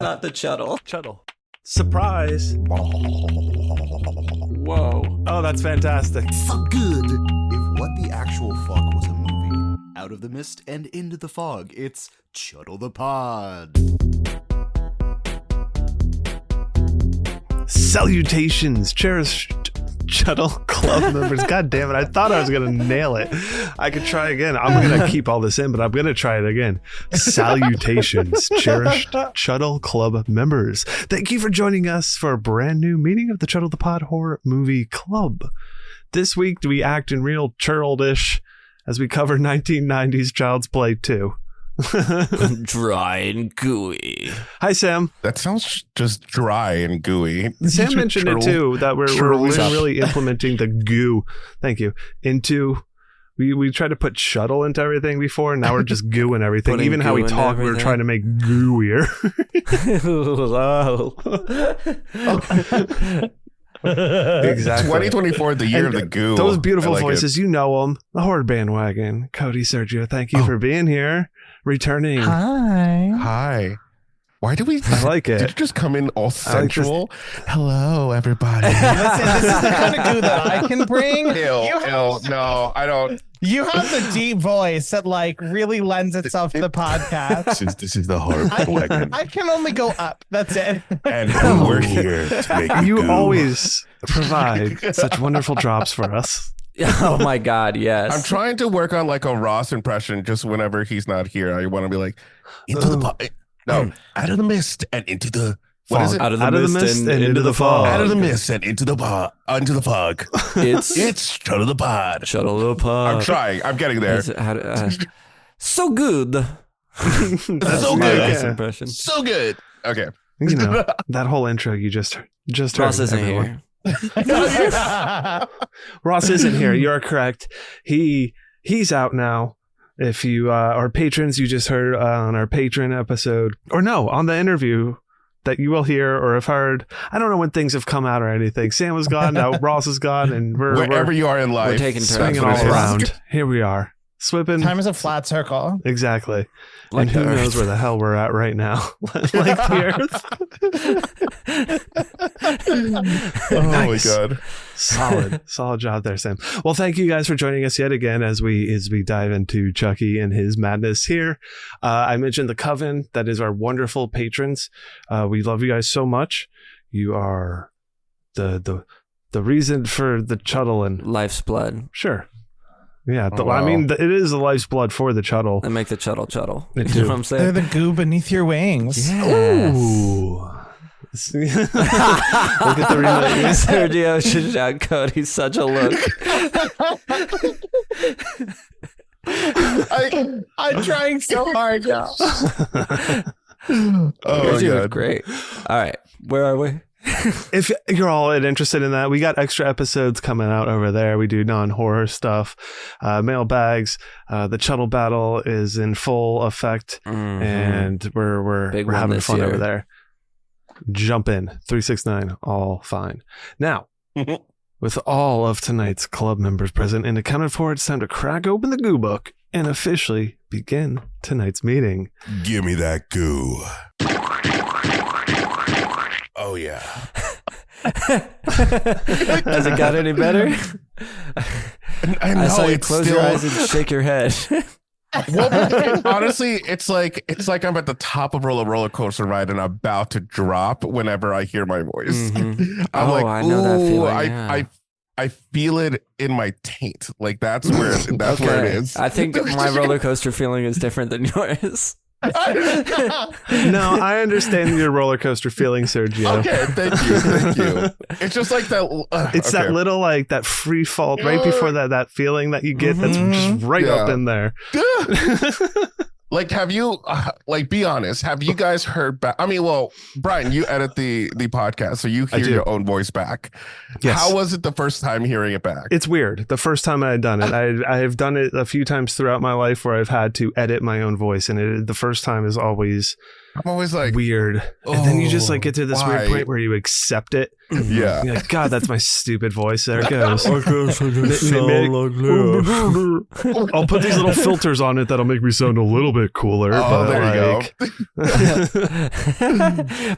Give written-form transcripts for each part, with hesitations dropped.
Not the Chuttle. Chuttle. Surprise. Whoa. Oh, that's fantastic. Fuck good. If What the Actual Fuck was a movie, Out of the Mist and Into the Fog, it's Chuttle the Pod. Salutations, cherished Chuttle Club members. God damn it, I thought I was going to nail it. I could try again. I'm going to keep all this in, but I'm going to try it again. Salutations, cherished Chuttle Club members. Thank you for joining us for a brand new meeting of the Chuttle the Pod Horror Movie Club. This week, we act in real churldish as we cover 1990s Child's Play 2. Dry and gooey. Hi, Sam. That sounds just dry and gooey. Sam mentioned it too, that we're really implementing the goo. Thank you. We tried to put shuttle into everything before, and now we're just gooing everything. Putting even how we talk, we're trying to make gooier. Exactly. 2024, the year of the goo. Those beautiful like voices, you know them. The Horde Bandwagon. Cody, Sergio, thank you for being here. Returning. Hi. Why do we like it? Did you just come in all sensual? Hello, everybody. Listen, this is the kind of goo that I can bring. No, I don't. You have the deep voice that like really lends itself to the podcast. This is the Horde Bandwagon. I can only go up. That's it. And we're here to make you goo. always provide such wonderful drops for us. Oh my God, yes. I'm trying to work on like a Ross impression just whenever he's not here. I want to be like, into the out of the mist and into the what is it? Out of the mist and into the fog. Out of the mist and into the fog. It's Shuttle the Pod. Shuttle the Pod. I'm trying. I'm getting there. So good. That's That's so my good. Ross impression. So good. Okay. You know, that whole intro you just heard. Ross isn't everyone. here. Ross isn't here. You're correct. He's out now. If you are patrons, you just heard on our patron episode, or no, on the interview that you will hear or have heard. I don't know when things have come out or anything. Sam was gone, now Ross is gone, and wherever you are in life, we're taking turns. swinging all around. Here we are, swipping. Time is a flat circle. Exactly. Like and who the knows Earth. where the hell we're at right now? Like the Earth. Oh Nice. my God. Solid job there, Sam. Well, thank you guys for joining us yet again as we dive into Chucky and his madness here. I mentioned the Coven, that is our wonderful patrons. We love you guys so much. You are the reason for the Chuttle and Life's blood. sure. Yeah, Oh, wow. I mean, it is the life's blood for the Chuttle. They make the Chuttle. They You do. know what I'm saying? They're the goo beneath your wings. Yes. Ooh. Look at the relay. Sergio should shout Cody's such a look. I'm trying so hard now. Oh my Sergio was God. great. All right, where are we? If you're all interested in that, we got extra episodes coming out over there. We do non-horror stuff, mailbags. The Chuttle battle is in full effect, and we're Big one having this fun year. over there. Jump in 369, all fine. Now, with all of tonight's club members present and accounted for, it's time to crack open the goo book and officially begin tonight's meeting. Give me that goo. Oh yeah. Has it got any better? I saw you close your eyes and shake your head. Well, honestly, it's like I'm at the top of a roller coaster ride and I'm about to drop whenever I hear my voice. Mhm. I'm like, I know that feeling. I feel it in my taint. Like that's where where it is. I think my roller coaster feeling is different than yours. No, I understand your roller coaster feeling, Sergio. Okay, thank you. It's just like that. It's that little like that free fall right before that feeling that you get that's just right up in there. Like, have you be honest? Have you guys heard back? I mean, well, Brian, you edit the podcast, so you hear your own voice back. Yes. How was it the first time hearing it back? It's weird. The first time I had done it, I have done it a few times throughout my life where I've had to edit my own voice, and the first time is always I'm always like weird. And then you just like get to this weird point where you accept it Yeah. You're like, God, that's my stupid voice. There it goes. I'll put these little filters on it that'll make me sound a little bit cooler. Oh, there you go.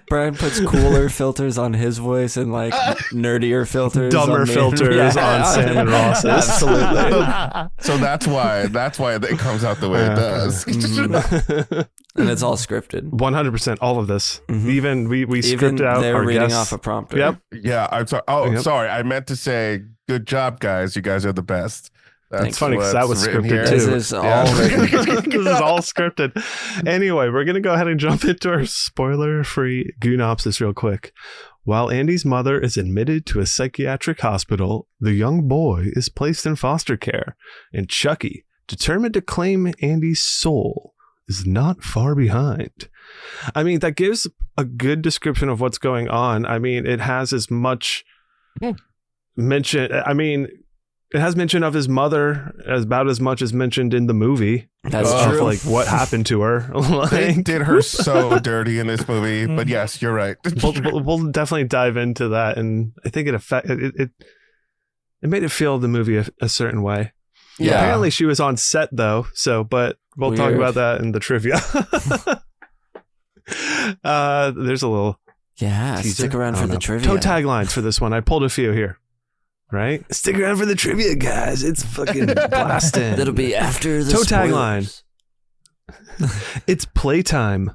Bryan puts cooler filters on his voice and like nerdier filters, dumber filters on Sam and Ross's. Absolutely. So that's why it comes out the way it does. And it's all scripted. 100%. All of this. Mm-hmm. Even we script out they're our reading guests. off a prompter. Yep. Yeah, I'm sorry. Oh, sorry. I meant to say, good job, guys. You guys are the best. It's funny because that was what's written scripted here. too. This is all written. This is all scripted. Anyway, we're going to go ahead and jump into our spoiler-free Goonopsis real quick. While Andy's mother is admitted to a psychiatric hospital, the young boy is placed in foster care, and Chucky, determined to claim Andy's soul, is not far behind. I mean, that gives a good description of what's going on. I mean, it has as much mention. I mean, it has mention of his mother about as much as mentioned in the movie. That's of, true. like what happened to her. They Like, did her so dirty in this movie, but yes, you're right. we'll definitely dive into that, and I think it made it feel the movie a certain way. Yeah. Apparently, she was on set though. So, but we'll talk Weird. about that in the trivia. There's a little Yeah, teaser. stick around I for don't the know. trivia. Toe taglines for this one. I pulled a few here. Right? Stick around for the trivia, guys. It's fucking blasting. That'll be after the Toe spoilers. tagline. It's playtime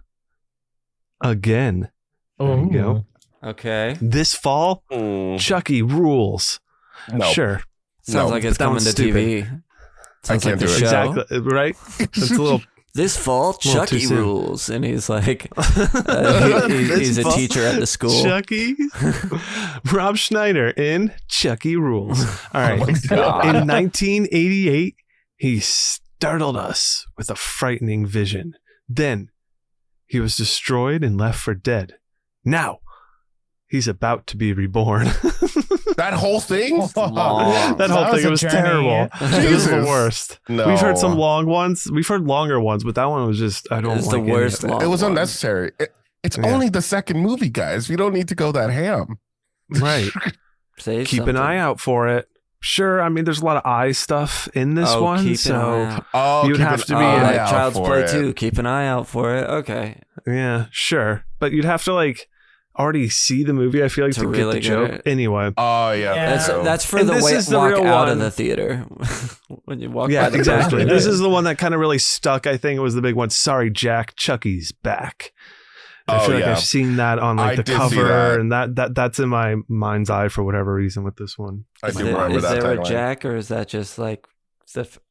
again. There you go. Okay. This fall, Chucky rules. No. Sure. Sounds No, like it's that coming one's to TV. Sounds can't like the do it. show. Exactly. Right? It's a little. This fall, little Chucky too soon. rules, and he's like, he's a fall, teacher at the school. Chucky. Rob Schneider in Chucky Rules. All right. In 1988, he startled us with a frightening vision. Then he was destroyed and left for dead. Now he's about to be reborn. That whole thing? Long. That whole That was thing a was journey. terrible. It was the Jesus. worst. No. We've heard some long ones. We've heard longer ones, but that one was just, I don't It's like the any worst of it. long It was one. unnecessary. It's Yeah. only the second movie, guys. We don't need to go that ham. Right. Say Keep something. an eye out for it. Sure, I mean, there's a lot of eye stuff in this Oh, one, keep an so eye out. Oh, You'd keep have an to be eye in Like out Child's for Play it. 2. Keep an eye out for it. Okay. yeah, sure. But you'd have to like already see the movie, I feel like, To to really get the get joke. it. Anyway. Oh, yeah. Yeah. That's for And the this way is the walk real out one. of the theater. When you walk Yeah, by the exactly. door. This is the one that kind of really stuck. I think it was the big one. Sorry, Jack, Chucky's back. I Oh, feel like yeah. I've seen that on like I the did see cover, that. and that's in my mind's eye for whatever reason with this one. I Is do there- remember is that there a tagline. Jack, or is that just like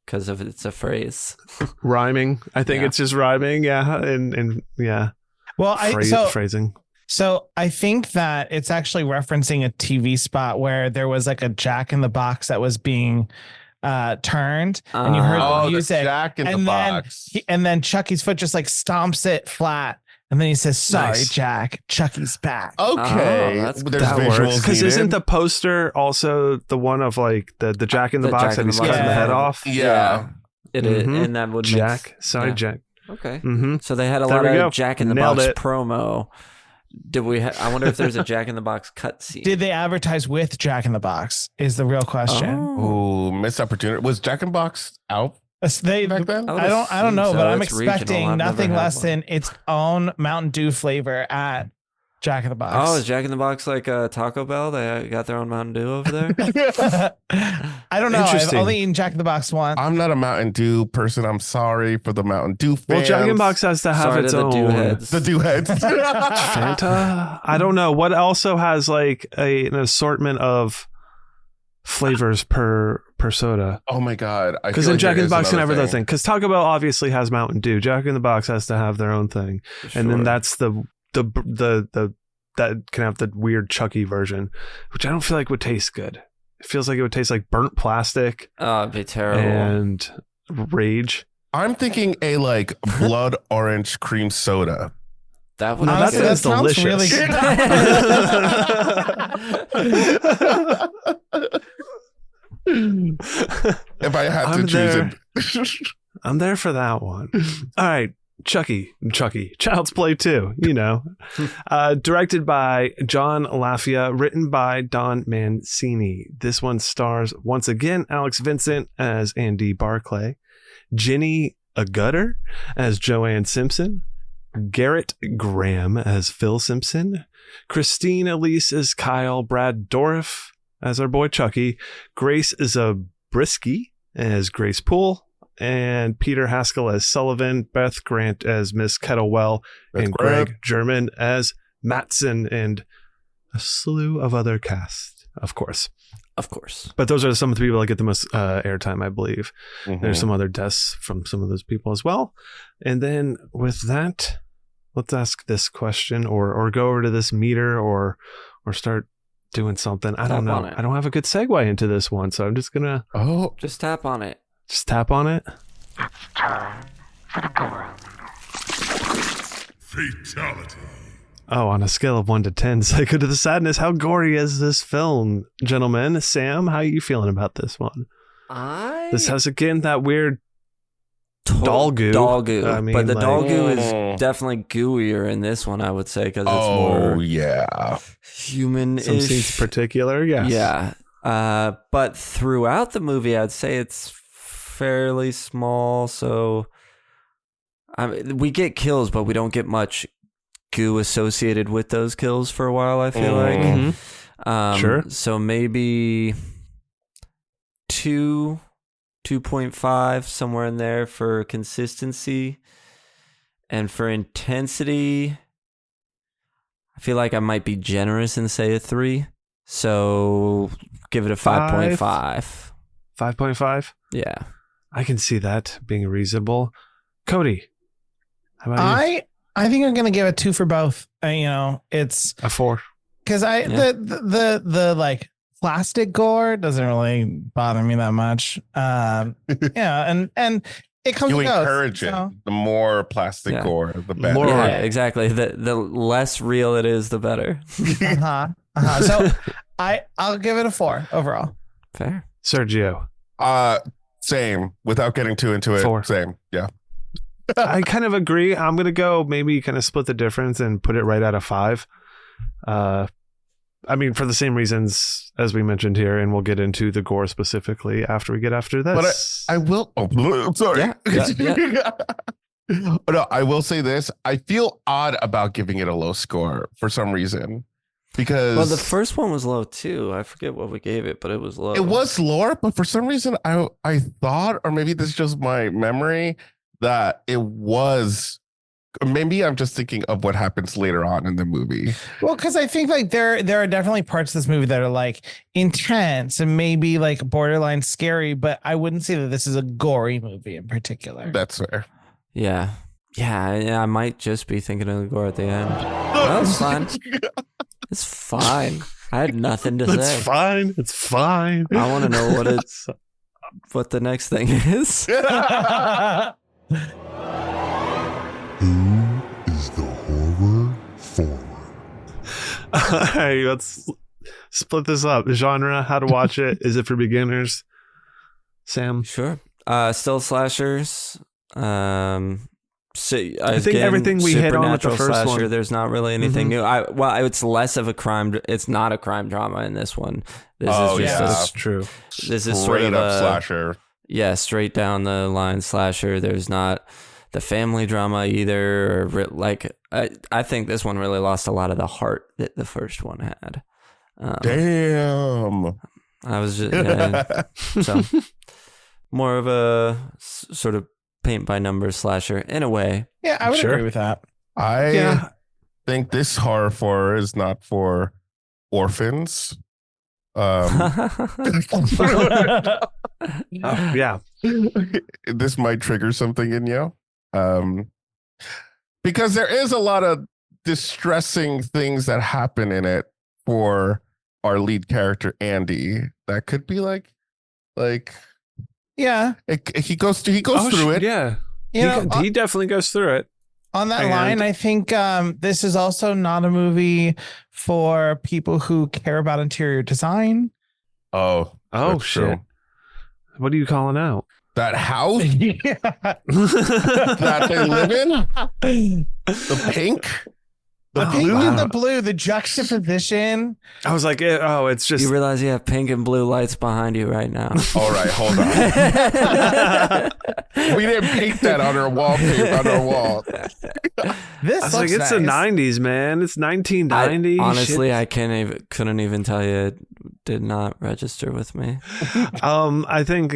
because of it's a phrase? Rhyming. I think Yeah. it's just rhyming. Yeah, and yeah, Well, phrasing. So I think that it's actually referencing a TV spot where there was like a Jack in the Box that was being turned, and you heard Oh, the the music, Jack in the and then Box. and then Chucky's foot just like stomps it flat, and then he says, "Sorry, Nice. Jack, Chucky's back." Okay. Oh, that's- There's That visuals works because needed. isn't the poster also the one of like the Jack in the The Box Jack that in he's the Box. cutting the Yeah. head off? Yeah. It is, Mhm. and that would Jack. Sorry, yeah. Jack. Okay. Mm-hmm. So they had a There lot we go. of Jack in the Nailed Box it. promo. Did we? I wonder if there's a Jack in the Box cutscene. Did they advertise with Jack in the Box? Is the real question. Oh. Ooh, missed opportunity. Was Jack in Box out They, back then? would I don't know, assume but so. I'm It's regional. expecting I've never nothing had less one. than its own Mountain Dew flavor at Jack in the Box. Oh, is Jack in the Box like a Taco Bell? They got their own Mountain Dew over there. I don't know. I've Interesting. only eaten Jack in the Box once. I'm not a Mountain Dew person. I'm sorry for the Mountain Dew fans. Well, Jack in the Box has to have Sorry its to the own Dew heads. The Dew heads. Fanta. I don't know what also has like an assortment of flavors per soda. Oh my God. I Because feel then like Jack there in the is Box can have another their thing. Because Taco Bell obviously has Mountain Dew. Jack in the Box has to have their own thing, and then Sure. that's the that can have the weird Chucky version, which I don't feel like would taste good. It feels like it would taste like burnt plastic Oh, it'd be terrible. and rage. I'm thinking a like blood orange cream soda. That would No, be that good. sounds delicious. really good. If I had to I'm choose there. it. I'm there for that one. All right. Chucky, Child's Play 2, directed by John Lafia, written by Don Mancini. This one stars, once again, Alex Vincent as Andy Barclay, Ginny Agutter as Joanne Simpson, Garrett Graham as Phil Simpson, Christine Elise as Kyle, Brad Dourif as our boy Chucky, Grace Zabriskie as Grace Poole, and Peter Haskell as Sullivan, Beth Grant as Miss Kettlewell, and Greg German as Matson, and a slew of other cast, of course. But those are some of the people that get the most airtime, I believe. Mm-hmm. There's some other deaths from some of those people as well. And then with that, let's ask this question, or go over to this meter, or start doing something. I don't know. I don't have a good segue into this one, so I'm just gonna. Just tap on it. Just tap on it. It's time for the gore. Fatality. Oh, on a scale of 1 to 10, Psycho to the Sadness, how gory is this film, gentlemen? Sam, how are you feeling about this one? This has, again, that weird doll goo. I mean, but the doll goo is definitely gooier in this one, I would say, because it's more human-ish. Some scenes particular, yes. Yeah. But throughout the movie, I'd say it's fairly small. So we get kills, but we don't get much goo associated with those kills for a while, I feel like. Sure. So maybe 2.5, somewhere in there for consistency. And for intensity, I feel like I might be generous and say a 3. So give it a 5.5. 5.5? Yeah. I can see that being reasonable. Cody, how about you? I think I'm gonna give it 2 for both. It's a 4 because the like plastic gore doesn't really bother me that much. And it comes. You and goes, encourage it. The more plastic gore, the better. Yeah, exactly. The less real it is, the better. So I'll give it a 4 overall. Fair. Sergio. Same. Without getting too into it. 4. Same. Yeah. I kind of agree. I'm gonna go maybe kind of split the difference and put it right at a 5. I mean, for the same reasons as we mentioned here, and we'll get into the gore specifically after this. But I will. Oh, I'm sorry. Yeah. No, I will say this. I feel odd about giving it a low score for some reason. Because the first one was low too. I forget what we gave it, but it was low. It was lower, but for some reason I thought, or maybe this is just my memory, that it was. Maybe I'm just thinking of what happens later on in the movie. Well, because I think like there are definitely parts of this movie that are like intense and maybe like borderline scary, but I wouldn't say that this is a gory movie in particular. That's fair. Yeah. I might just be thinking of the gore at the end. No, it's fine. It's fine. I had nothing to say. It's fine. I want to know what the next thing is. Who is the horror forward? All right, let's split this up. Genre, how to watch it. Is it for beginners? Sam? Sure. Still slashers. So, I think everything we hit on with the first slasher, one. There's not really anything new. It's less of a crime. It's not a crime drama in this one. That's true. This is sort of a slasher. Yeah, straight down the line slasher. There's not the family drama either. I think this one really lost a lot of the heart that the first one had. Damn. I was just so more of a sort of paint by numbers slasher in a way. Yeah, I would agree with that. I think this horror for is not for orphans. This might trigger something in you. Because there is a lot of distressing things that happen in it for our lead character Andy. That could be like yeah, he goes through it. Yeah, he definitely goes through it. On that line, I think this is also not a movie for people who care about interior design. Oh shit! True. What are you calling out? That house Yeah. that they live in, the pink, The pink and the blue, the juxtaposition. I was like, it's just. You realize you have pink and blue lights behind you right now. All right, hold on. We didn't paint that on our wallpaper on our wall. This I was looks like, it's the nice. 90s, man. It's 1990. Honestly, Shit. I couldn't even tell you. It did not register with me. I think,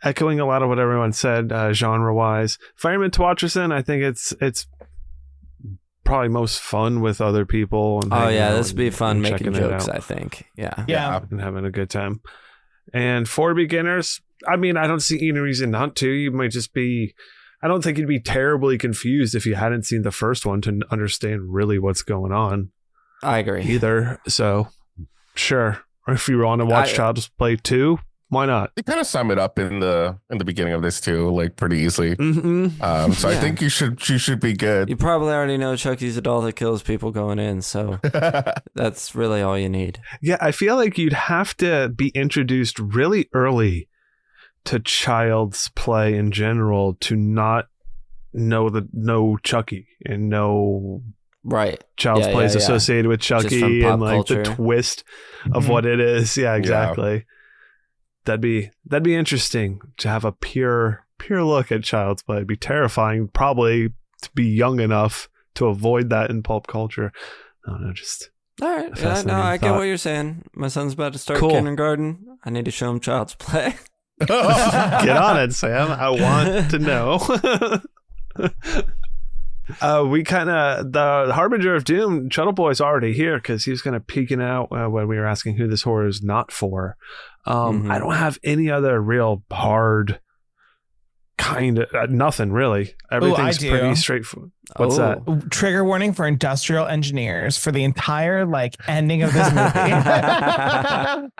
echoing a lot of what everyone said, genre-wise. Fireman Twatcherson, I think it's probably most fun with other people. And Oh hanging yeah, out this would be and fun making checking it jokes. out I think. Yeah. Yeah. and having a good time. And for beginners, I mean, I don't see any reason not to. You might just be. I don't think you'd be terribly confused if you hadn't seen the first one to understand really what's going on I agree. either. So, sure. Or if you want to watch Child's Play 2, why not? They kind of sum it up in the beginning of this too, like pretty easily. Mm-hmm. So I think you should be good. You probably already know Chucky's a doll that kills people going in, so that's really all you need. Yeah, I feel like you'd have to be introduced really early to Child's Play in general to not know Chucky and know Right. Child's Play is associated with from Chucky pop and like culture. the twist of what it is. Yeah, exactly. That'd be interesting to have a pure look at Child's Play. It'd be terrifying, probably, to be young enough to avoid that in pulp culture. No, just All right. Yeah, fascinating no, I get thought. what you're saying. My son's about to start Cool. kindergarten. I need to show him Child's Play. get on it, Sam. I want to know. We kind of the Harbinger of Doom. Shuttle Boy's already here because he was kind of peeking out when we were asking who this horror is not for. I don't have any other real hard kind of nothing really. Everything's do. pretty straightforward. What's that? Trigger warning for industrial engineers for the entire ending of this movie.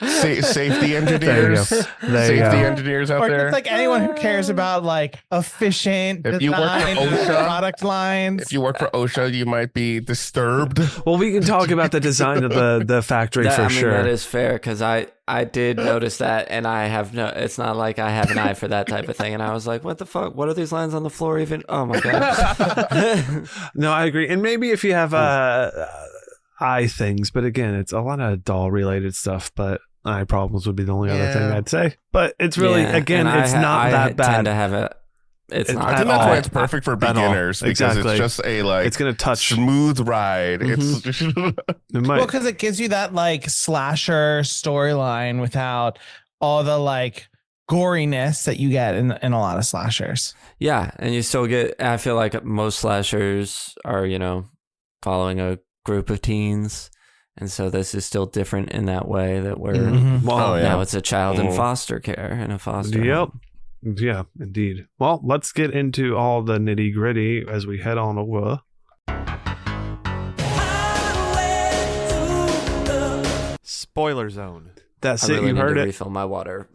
Safety engineers. There you go. Safety engineers out or there. just anyone who cares about efficient If you work for design OSHA, product lines. If you work for OSHA, you might be disturbed. Well, we can talk about the design of the factory for sure. That is fair because I did notice that, and I have no. It's not like I have an eye for that type of thing. And I was like, "What the fuck? What are these lines on the floor even?" Oh my god. No, I agree. And maybe if you have eye things, but again, it's a lot of doll related stuff. But eye problems would be the only other thing I'd say. But it's really again, it's not that bad. Tend to have it. It's not. I think that's why it's perfect for At all. beginners because Exactly. it's just a It's gonna touch. smooth ride. It might. Well, because it gives you that slasher storyline without all the goriness that you get in a lot of slashers. Yeah, and you still get. I feel like most slashers are following a group of teens. And so this is still different in that way that we're now it's a child in foster care and a foster Yep. home. Yeah, indeed. Well, let's get into all the nitty gritty as we head on over. Spoiler zone. That's I it. really You need heard to it. refill my water.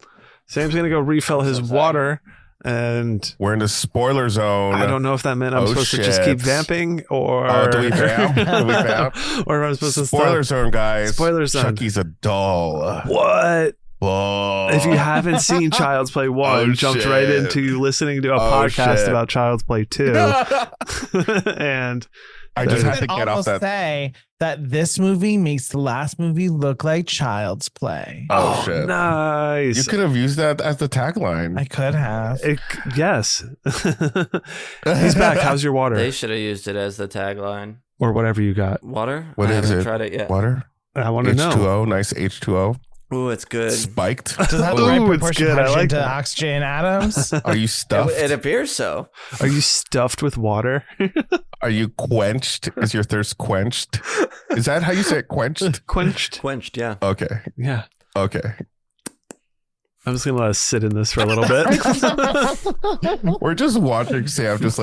Sam's gonna go refill his water, and We're in the spoiler zone. I don't know if that meant I'm supposed to just keep shit. vamping or Oh, do we vamp? Do we vamp? or am I supposed to Spoiler stop? zone, guys. Spoiler zone. Chucky's a doll. What? Whoa. If you haven't seen Child's Play 1, Oh, jumped shit. right into listening to a podcast shit. about Child's Play 2. And I just had to I'd get off almost that. say that this movie makes the last movie look like Child's Play. Oh, shit. nice. You could have used that as the tagline. I could have. Yes. He's back. How's your water? They should have used it as the tagline. Or whatever you got. Water? What I is haven't it? tried it yet. Water? I want to know. H2O. Nice H2O. Ooh, it's good. Spiked. Does that have Ooh, the right it's proportion good. I hydrogen like to that. oxygen atoms? Are you stuffed? It appears so. Are you stuffed with water? Are you quenched? Is your thirst quenched? Is that how you say it? Quenched? Quenched? Quenched, yeah. Okay. Yeah. Okay. I'm just going to let us sit in this for a little bit. We're just watching Sam just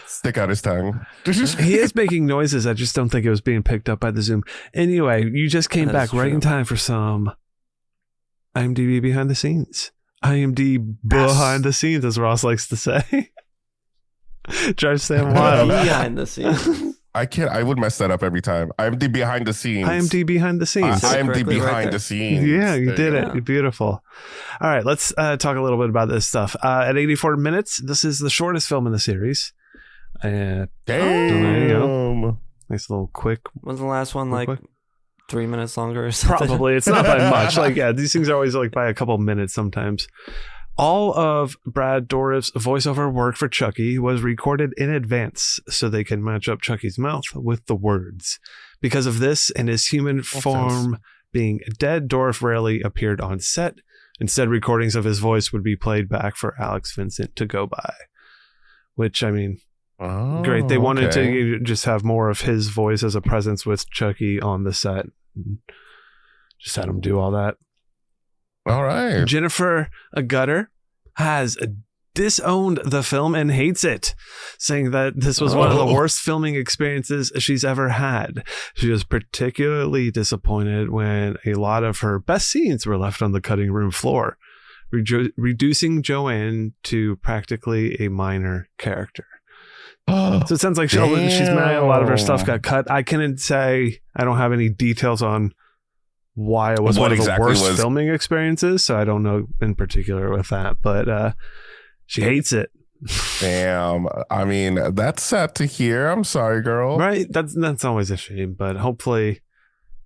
stick out his tongue. He is making noises. I just don't think it was being picked up by the Zoom. Anyway, you just came That back is right true. in time for some IMDb behind the scenes. IMDb behind the scenes, as Ross likes to say. Drive Sam wild. Behind the scenes. I would mess that up every time. IMDb behind the scenes. IMDb behind the scenes. IMDb Correctly right behind there. the scenes. Yeah, you did go. it. Beautiful. All right, let's talk a little bit about this stuff. At 84 minutes, this is the shortest film in the series. There you go. Nice little quick. Was the last one like quick. 3 minutes longer or something? Probably. It's not by much. Like, yeah, these things are always like by a couple minutes sometimes. All of Brad Dourif's voiceover work for Chucky was recorded in advance so they can match up Chucky's mouth with the words. Because of this and his human form being dead, Dourif rarely appeared on set. Instead, recordings of his voice would be played back for Alex Vincent to go by. Which, I mean, great. They wanted to just have more of his voice as a presence with Chucky on the set. Just had him do all that. All right. Jennifer Gutter has disowned the film and hates it, saying that this was one of the worst filming experiences she's ever had. She was particularly disappointed when a lot of her best scenes were left on the cutting room floor, reducing Joanne to practically a minor character. So it sounds like she's mad. A lot of her stuff got cut. I couldn't say, I don't have any details on why it was one of the worst filming experiences, so I don't know in particular with that, but she hates it. Damn. I mean, that's sad to hear. I'm sorry, girl. Right? That's always a shame, but hopefully,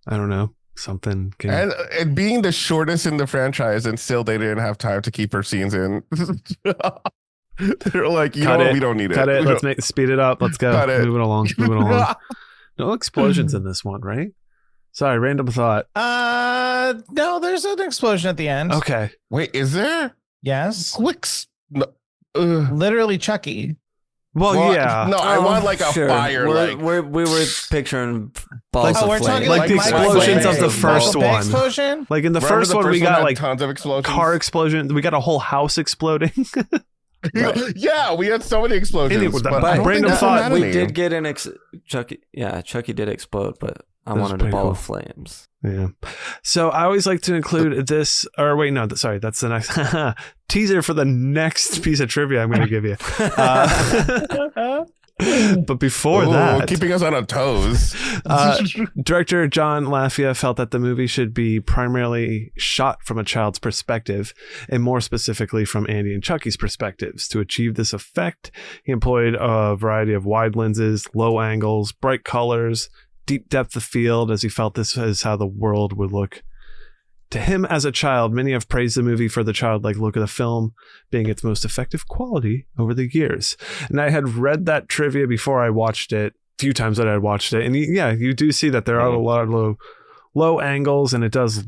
I don't know, something can... And being the shortest in the franchise, and still they didn't have time to keep her scenes in. They're like, we don't need it. Cut it. Let's speed it up. Let's go. Moving along. No explosions in this one, right? Sorry, random thought. No, there's an explosion at the end. Okay. Wait, is there? Yes. Quicks? No. Literally Chucky. Well, yeah. No, I want like a Sure. fire. We were picturing balls of we're flame. talking Like the Michael explosions Bay. of the first Michael Bay one. explosion? Like in the Remember first one, we got had like tons of explosions. car explosion. We got a whole house exploding. Yeah, we had so many explosions. Anyway, but but I don't random think thought, that we many. did get an Chucky. Yeah, Chucky did explode, but I That's wanted a pretty ball cool. of flames. Yeah. So I always like to include this, or wait, no, sorry, that's the next teaser for the next piece of trivia I'm going to give you. But before that, keeping us on our toes. director John Lafia felt that the movie should be primarily shot from a child's perspective, and more specifically from Andy and Chucky's perspectives. To achieve this effect, he employed a variety of wide lenses, low angles, bright colors, deep depth of field, as he felt this is how the world would look to him as a child. Many have praised the movie for the childlike look of the film being its most effective quality over the years. And I had read that trivia before I watched it, a few times that I watched it. And yeah, you do see that there are a lot of low angles, and it does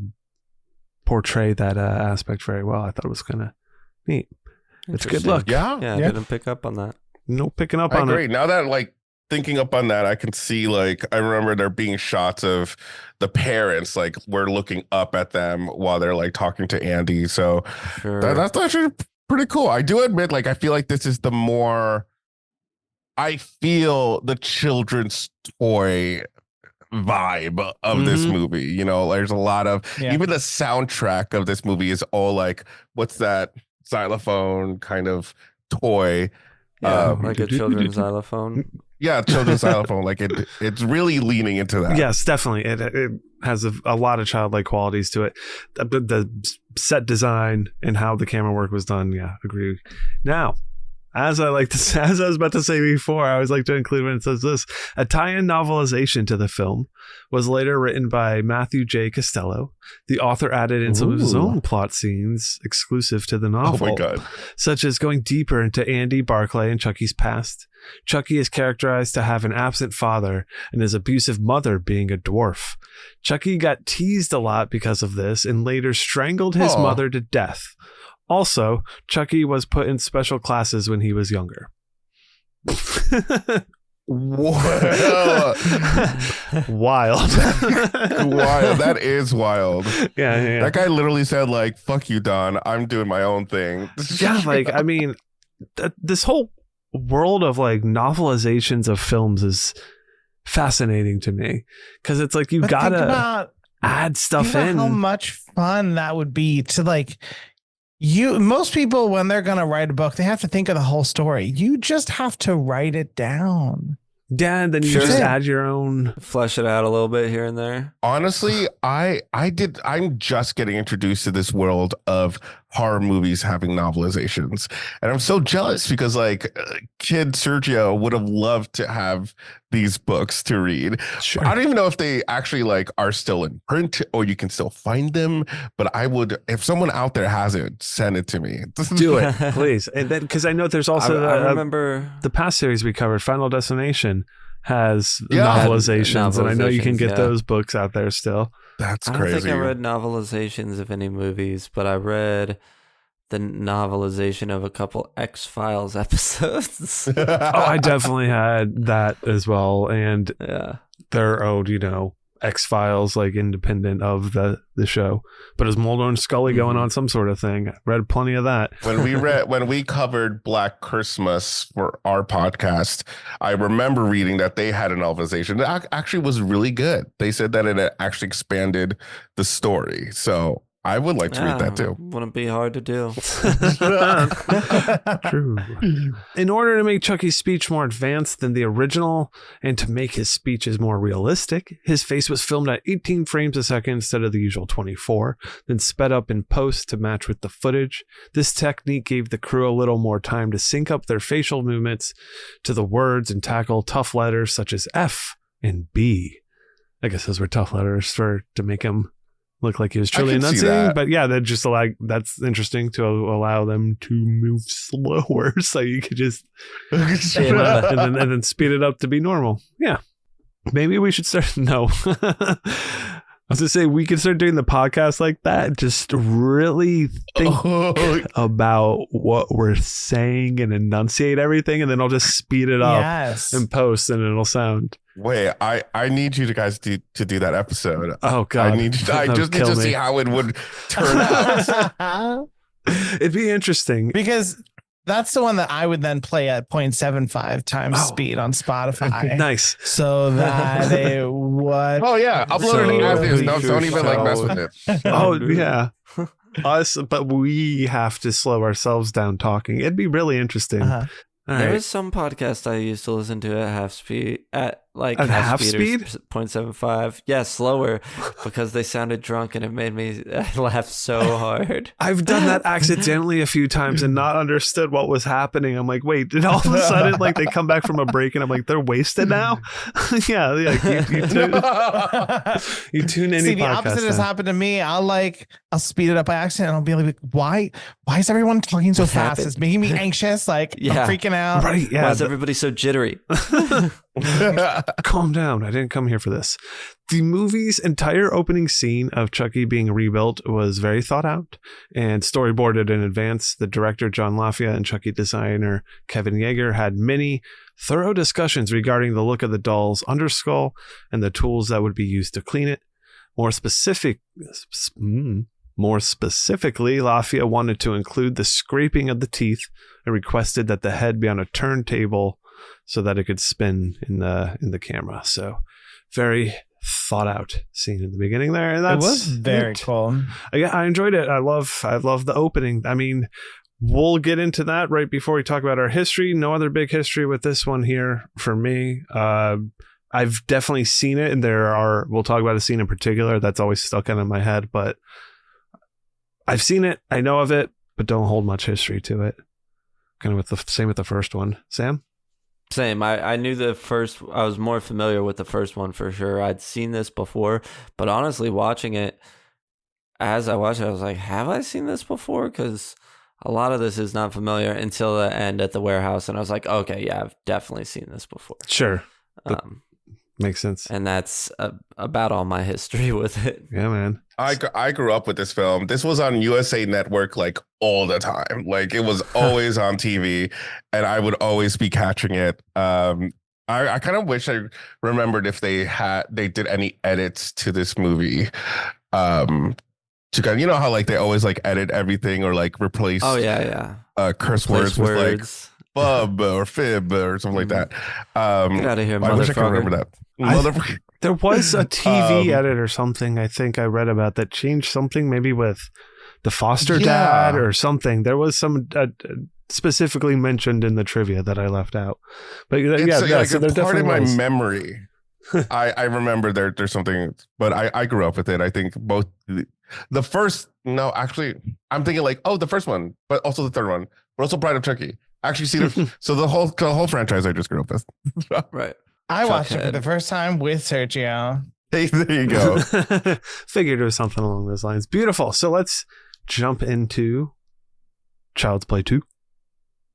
portray that aspect very well. I thought it was kind of neat. It's a good look. Yeah, I didn't pick up on that. No picking up I on agree. it. Now that like thinking up on that, I can see like I remember there being shots of the parents like we're looking up at them while they're like talking to Andy. So Sure. that's actually pretty cool. I do admit, like I feel like this is the more I feel the children's toy vibe of this movie. You know, there's a lot of even the soundtrack of this movie is all like what's that xylophone kind of toy. Yeah, like a children's xylophone. Yeah, children's xylophone. Like it's really leaning into that. Yes, definitely. It has a lot of childlike qualities to it. The set design and how the camera work was done. Yeah, agree. Now, as I was about to say before, I always like to include when it says this: a tie-in novelization to the film was later written by Matthew J. Costello. The author added in some of his own plot scenes exclusive to the novel. Oh my God. Such as going deeper into Andy, Barclay, and Chucky's past. Chucky is characterized to have an absent father and his abusive mother being a dwarf. Chucky got teased a lot because of this and later strangled his mother to death. Also, Chucky was put in special classes when he was younger. Wow. Wild. Wild. That is wild. Yeah. That guy literally said like, fuck you, Don. I'm doing my own thing. Yeah, like, I mean, this whole world of like novelizations of films is fascinating to me because it's like you But gotta add stuff think about in. how much fun that would be to like most people when they're gonna write a book, they have to think of the whole story. You just have to write it down. Yeah, and then you Sure. just add your own. Flesh it out a little bit here and there. Honestly, I'm just getting introduced to this world of horror movies having novelizations. And I'm so jealous because kid Sergio would have loved to have these books to read. Sure. I don't even know if they actually are still in print or you can still find them, but I would, if someone out there has it, send it to me. Do it, please. And then, because I know there's also I remember the past series we covered, Final Destination, has novelizations, and I know you can get those books out there still. That's I don't crazy. think I read novelizations of any movies, but I read the novelization of a couple X-Files episodes. I definitely had that as well, and they're owed, X-Files, independent of the show, but is Mulder and Scully going on some sort of thing? Read plenty of that. When we covered Black Christmas for our podcast, I remember reading that they had a novelization that actually was really good. They said that it actually expanded the story, so I would like to read that too. Wouldn't be hard to do. True. In order to make Chucky's speech more advanced than the original and to make his speeches more realistic, his face was filmed at 18 frames a second instead of the usual 24, then sped up in post to match with the footage. This technique gave the crew a little more time to sync up their facial movements to the words and tackle tough letters such as F and B. I guess those were tough letters to make him look like he was truly enunciating, but that's interesting to allow them to move slower, so you could just and then speed it up to be normal. Yeah, maybe we should start. No, I was gonna say we could start doing the podcast like that. Just really think about what we're saying and enunciate everything, and then I'll just speed it up and post, and it'll sound. Wait, I need you guys to do that episode. Oh God, I just need to see how it would turn out. It'd be interesting because that's the one that I would then play at 0.75 times speed on Spotify. Nice, so that it would. Oh yeah, upload it as is. Don't even mess with it. Oh yeah. Us, but we have to slow ourselves down talking. It'd be really interesting. There was some podcast I used to listen to at half speed, at half speed, 0.75. Yeah, slower, because they sounded drunk and it made me laugh so hard. I've done that accidentally a few times and not understood what was happening. I'm like, wait, did all of a sudden they come back from a break and I'm like, they're wasted now? yeah, you tune in. See, the opposite has happened to me. I'll speed it up by accident. And I'll be like, why is everyone talking so fast? It's making me anxious. I'm freaking out. Right? Yeah. Why is everybody so jittery? Calm down. I didn't come here for this. The movie's entire opening scene of Chucky being rebuilt was very thought out and storyboarded in advance. The director, John Lafia, and Chucky designer Kevin Yeager had many thorough discussions regarding the look of the doll's underskull and the tools that would be used to clean it. More specifically, Lafia wanted to include the scraping of the teeth and requested that the head be on a turntable so that it could spin in the camera. So very thought out scene in the beginning there. And that was very cool. Yeah, I enjoyed it. I love the opening. I mean, we'll get into that right before we talk about our history. No other big history with this one here for me. I've definitely seen it, and we'll talk about a scene in particular that's always stuck in my head, but I've seen it, I know of it, but don't hold much history to it. Kind of same with the first one. Sam? Same. I knew I was more familiar with the first one for sure. I'd seen this before, but honestly, watching it, as I watched it, I was like, have I seen this before? Because a lot of this is not familiar until the end at the warehouse, and I was like, okay, yeah, I've definitely seen this before. Sure. Makes sense. And that's about all my history with it. Yeah, man. I grew up with this film. This was on USA Network all the time. It was always on TV, and I would always be catching it. I kind of wish I remembered if they did any edits to this movie. To kind of, how they always edit everything or replace curse words with bub or fib or something like that. Get out of here, I wish I could remember that. There was a TV edit or something I think I read about that changed something, maybe with the foster dad or something. There was some specifically mentioned in the trivia that I left out. But It's so like they're a part definitely of my ways. memory. I remember there's something, but I grew up with it. I think both the first, no, actually, I'm thinking like, oh, the first one, but also the third one, but also Pride of Turkey. Actually, so the whole franchise I just grew up with. Right. I watched it for Chuckhead. the first time with Sergio. Hey, there you go. Figured it was something along those lines. Beautiful. So let's jump into Child's Play 2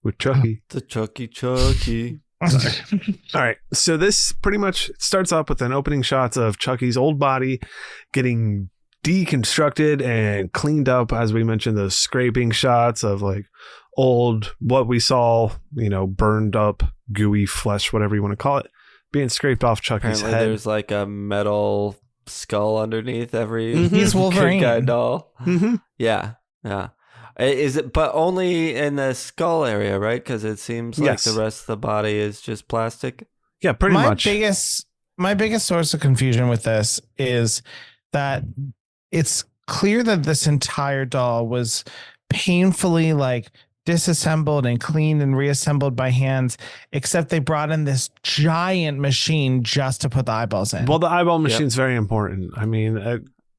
with Chucky. The Chucky. All right. So this pretty much starts up with an opening shots of Chucky's old body getting deconstructed and cleaned up. As we mentioned, those scraping shots of like old, what we saw, burned up, gooey flesh, whatever you want to call it, being scraped off Chucky's Apparently head. there's like a metal skull underneath every He's Wolverine. good guy doll. Mm-hmm. Yeah. Is it, but only in the skull area, right? Because it seems like Yes. the rest of the body is just plastic. Yeah, pretty much. My biggest source of confusion with this is that it's clear that this entire doll was painfully like disassembled and cleaned and reassembled by hands, except they brought in this giant machine just to put the eyeballs in. Well, the eyeball machine's very important. I mean,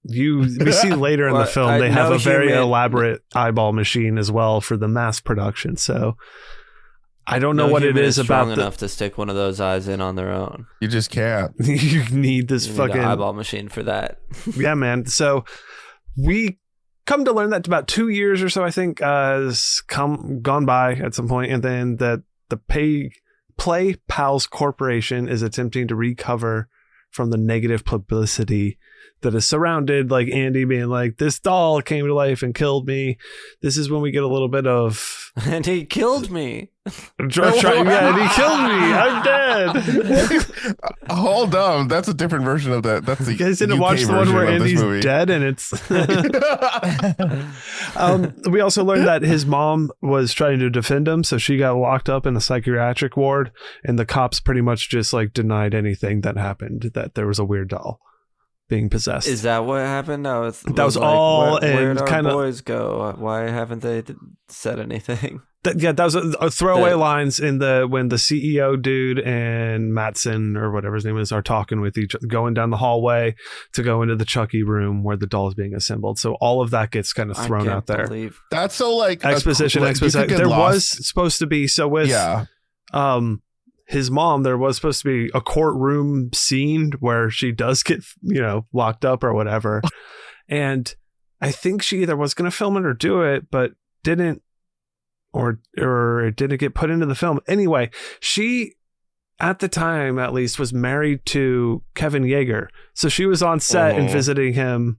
we see later in Well, the film I they have know a very human- elaborate eyeball machine as well for the mass production. So I don't know what it human is strong about enough to stick one of those eyes in on their own. You just can't. you need this You need fucking an eyeball machine for that. yeah, man. So we come to learn that about 2 years or so, I think, has gone by at some point, and then that the Play Pals Corporation is attempting to recover from the negative publicity that is surrounded, like Andy being like, this doll came to life and killed me. This is when we get a little bit of And he killed me. and he killed me. I'm dead. Hold on, that's a different version of that. That's the You guys didn't UK watch the one version where of this Andy's movie. dead and it's we also learned that his mom was trying to defend him, so she got locked up in a psychiatric ward, and the cops pretty much just like denied anything that happened, that there was a weird doll being possessed. Is that what happened? No, That was all Where'd in our kinda- boys go? Why haven't they said anything? that was a throwaway That- lines in when the CEO dude and Mattson or whatever his name is are talking with going down the hallway to go into the Chucky room where the doll is being assembled. So all of that gets kind of I thrown can't out there. believe- That's so like Exposition. you could get There lost. was supposed to be with his mom. There was supposed to be a courtroom scene where she does get locked up or whatever, and I think she either was going to film it or do it, but didn't, or it didn't get put into the film. Anyway, she at the time at least was married to Kevin Yeager, so she was on set and visiting him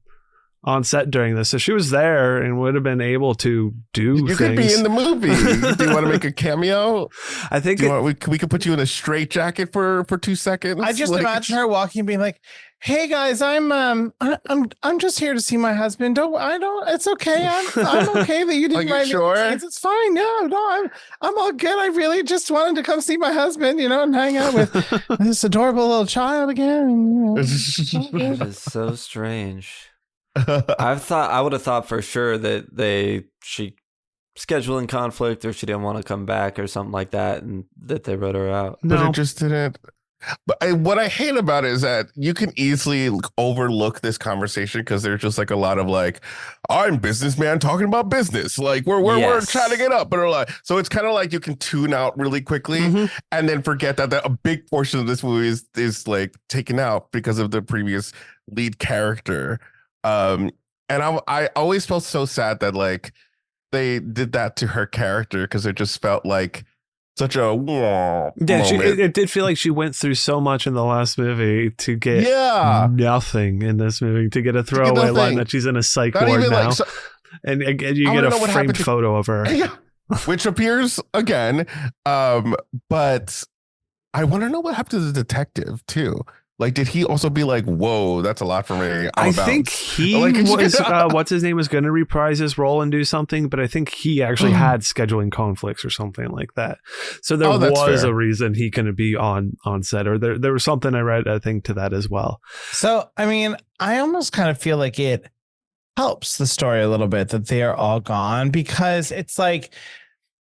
on set during this, so she was there and would have been able to do You things. could be in the movie. Do you want to make a cameo? I think We could put you in a straight jacket for 2 seconds. I just Like- imagine her walking, being like, "Hey guys, I'm just here to see my husband. It's okay. I'm okay that you Are didn't you write me sure? the scenes. It's fine. No, I'm all good. I really just wanted to come see my husband, and hang out with this adorable little child again. That is so strange. I would have thought for sure that she scheduling conflict or she didn't want to come back or something like that, and that they wrote her out. But no. it just didn't. But what I hate about it is that you can easily overlook this conversation because there's just like a lot of like, I'm businessman talking about business. Like we're Yes. chatting it up, but like, so it's kind of like you can tune out really quickly and then forget that a big portion of this movie is like taken out because of the previous lead character. And I always felt so sad that like they did that to her character because it just felt like such a Yeah, moment. it did feel like she went through so much in the last movie to get Yeah. nothing in this movie, to get a throwaway line nothing. that she's in a psych Not ward even now, like so, and you I get wanna a know what framed happened to- photo of her. yeah, which appears again. But I want to know what happened to the detective too. Like, did he also be like, "Whoa, that's a lot for me"? I think he Like, was what's his name was going to reprise his role and do something, but I think he actually had scheduling conflicts or something like that. So there that's was fair. a reason he couldn't be on set, or there was something I read, I think, to that as well. So, I mean, I almost kind of feel like it helps the story a little bit that they are all gone, because it's like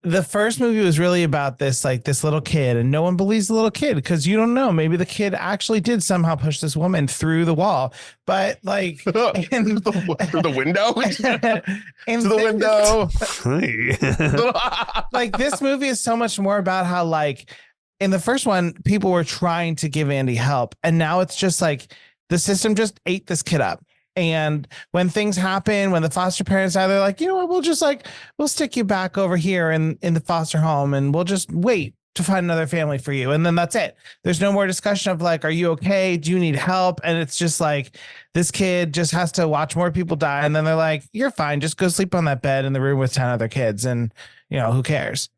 the first movie was really about this little kid, and no one believes the little kid because you don't know. Maybe the kid actually did somehow push this woman through the wall, but like through the window, and to the window. Like this movie is so much more about how like in the first one people were trying to give Andy help, and now it's just like the system just ate this kid up. And when things happen, when the foster parents die, they're like, you know what, we'll stick you back over here in the foster home, and we'll just wait to find another family for you. And then that's it. There's no more discussion of like, are you okay? Do you need help? And it's just like, this kid just has to watch more people die. And then they're like, you're fine. Just go sleep on that bed in the room with 10 other kids. And who cares?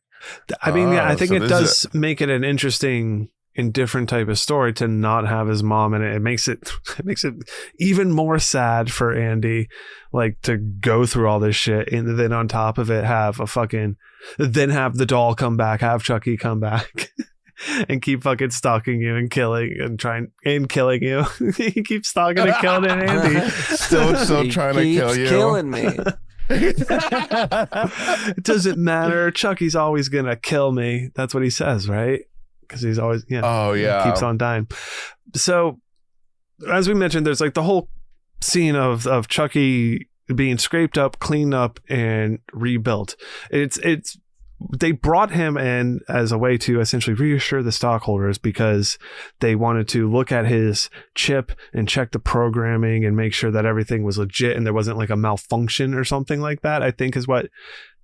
I mean, I think it does make it an interesting and different type of story to not have his mom in it. It makes it even more sad for Andy, like to go through all this shit, and then on top of it have the doll come back, have Chucky come back and keep fucking stalking you and killing you. He keeps stalking and killing Andy. Still trying to kill you. Killing me. It doesn't matter. Chucky's always gonna kill me. That's what he says, right? Because he's always keeps on dying. So as we mentioned, there's like the whole scene of Chucky being scraped up, cleaned up, and rebuilt. It's they brought him in as a way to essentially reassure the stockholders, because they wanted to look at his chip and check the programming and make sure that everything was legit and there wasn't like a malfunction or something like that, I think is what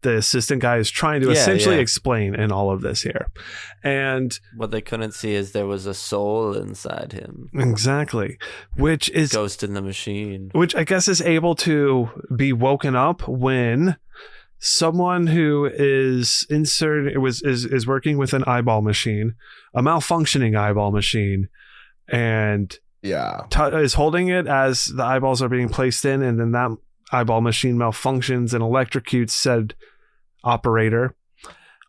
the assistant guy is trying to essentially explain in all of this here. And what they couldn't see is there was a soul inside him. Exactly. Which is Ghost in the machine. Which I guess is able to be woken up when someone who is is working with an eyeball machine, a malfunctioning eyeball machine, and is holding it as the eyeballs are being placed in, and then that eyeball machine malfunctions and electrocutes said operator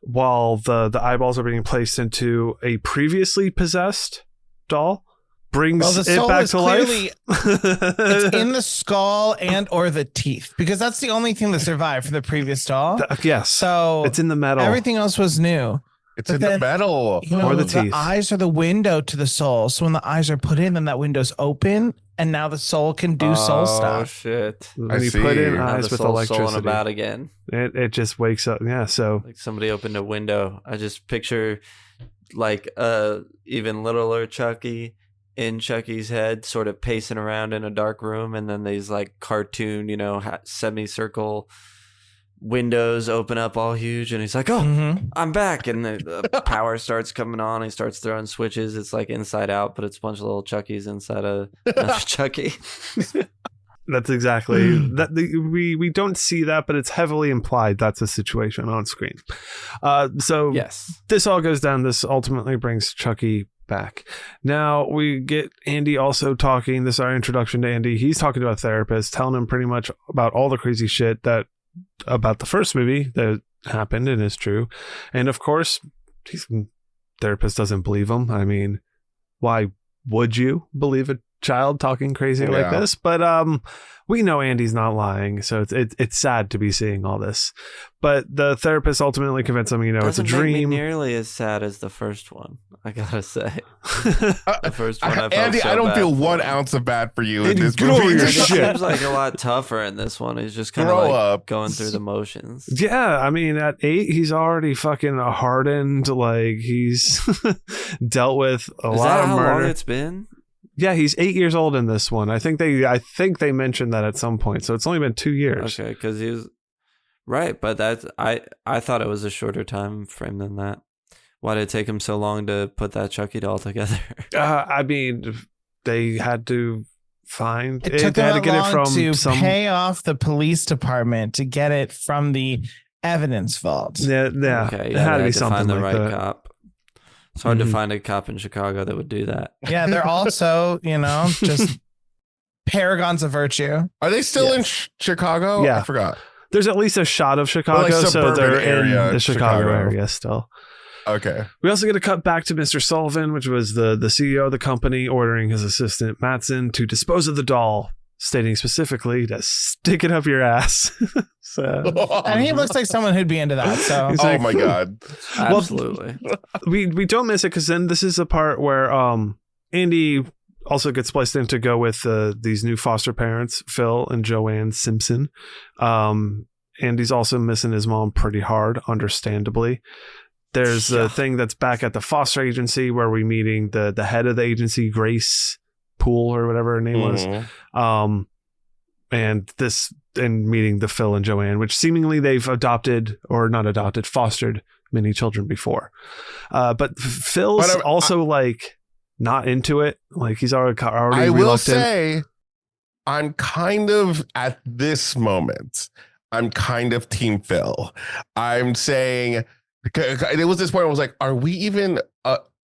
while the eyeballs are being placed into a previously possessed doll, brings it back to life. It's in the skull and or the teeth, because that's the only thing that survived from the previous doll. Yes. So it's in the metal. Everything else was new. It's in the metal. Or the teeth. The eyes are the window to the soul. So when the eyes are put in, then that window's open, and now the soul can do soul stuff. Oh shit! When you put in Now eyes the with soul's electricity, souling about again. It just wakes up. Yeah. So like somebody opened a window. I just picture like even littler Chucky in Chucky's head, sort of pacing around in a dark room, and then these like cartoon, semicircle windows open up all huge, and he's like, I'm back, and the power starts coming on. He starts throwing switches. It's like Inside Out, but it's a bunch of little Chuckies inside of Chucky. that's exactly that. We don't see that, but it's heavily implied that's a situation on screen. So yes, this all goes down. This ultimately brings Chucky back. Now we get Andy also talking. This is our introduction to Andy. He's talking to a therapist, telling him pretty much about all the crazy shit that about the first movie that happened and is true. And of course, therapist doesn't believe him. I mean, why would you believe a child talking crazy like this? But we know Andy's not lying, so it's sad to be seeing all this. But the therapist ultimately convinced him, it's a dream. Make me nearly as sad as the first one, I gotta say. The first one, Andy, I don't feel 1 ounce of bad for you in this movie. It seems like a lot tougher in this one. He's just kind of like going through the motions. Yeah, I mean, at 8, he's already fucking hardened. Like he's dealt with a lot of murder. How long it's been? Yeah, he's 8 years old in this one. I think they mentioned that at some point. So it's only been 2 years. Okay, because he was right, but I thought it was a shorter time frame than that. Why did it take him so long to put that Chucky doll together? I mean, they had to find it. Took them to pay off the police department to get it from the evidence vault. Yeah. Okay, it had to be something find the like right that. Cop. It's hard to find a cop in Chicago that would do that. Yeah, they're also, just paragons of virtue. Are they still in Chicago? Yeah. I forgot. There's at least a shot of Chicago, like so they're area, in the Chicago area still. Okay. We also get a cut back to Mr. Sullivan, which was the CEO of the company, ordering his assistant Mattson to dispose of the doll stating specifically to stick it up your ass. So And he looks like someone who'd be into that. So He's Oh like- my god. Absolutely. we don't miss it because then this is the part where Andy also gets spliced in to go with these new foster parents, Phil and Joanne Simpson. Andy's also missing his mom pretty hard, understandably. There's the thing that's back at the foster agency where we're meeting the head of the agency, Grace Poole or whatever her name was. Mhm. And meeting the Phil and Joanne, which seemingly they've fostered many children before. But Phil's also like not into it. Like he's already I will reluctant. say, I'm kind of at this moment, I'm kind of Team Phil. I'm saying, it was this point where I was like, are we even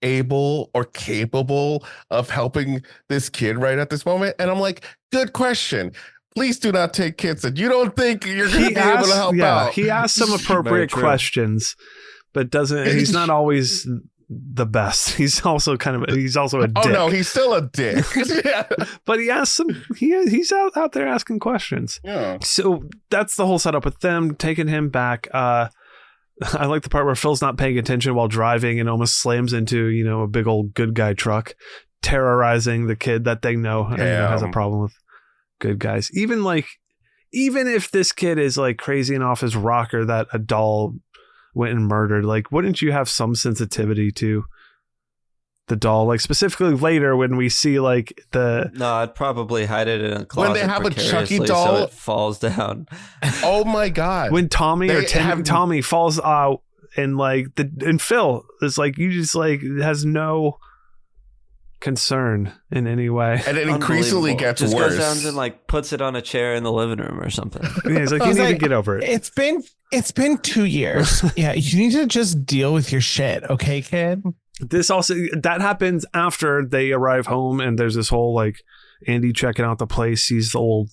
able or capable of helping this kid right at this moment? And I'm like, good question. Please do not take kids that you don't think you're going to be able to help out. He asks some appropriate questions, but he's not always the best. He's also a dick. Oh no, he's still a dick. But he asks he's out there asking questions. Yeah. So that's the whole setup with them taking him back. I like the part where Phil's not paying attention while driving and almost slams into, a big old good guy truck, terrorizing the kid that they know has a problem with good guys. Even if this kid is like crazy and off his rocker that a doll went and murdered, like, wouldn't you have some sensitivity to the doll? Like specifically later when we see like No, I'd probably hide it in a closet. When they have a Chucky precariously doll- so it falls down. Oh my god. when Tommy They Tommy falls out and and Phil is like, you just like has no concern in any way. And it increasingly Unbelievable. gets just worse. goes down and like puts it on a chair in the living room or something. Yeah, he's like, I you was need to like, get over it. It's been 2 years. Yeah, you need to just deal with your shit, okay, kid? This also that happens after they arrive home, and there's this whole like Andy checking out the place, sees the old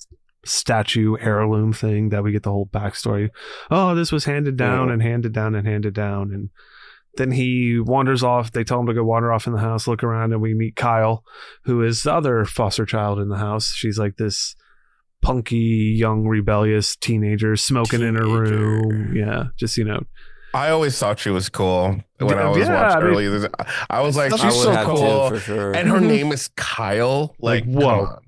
statue heirloom thing that we get the whole backstory. Oh, this was handed down and handed down and handed down, and then he wanders off. They tell him to go wander off in the house, look around, and we meet Kyle, who is the other foster child in the house. She's like this punky, young, rebellious teenager smoking in her room. Yeah, just I always thought she was cool when I was watching earlier. I was like, I she's would so have to, cool. for sure. And her name is Kyle. Like, whoa.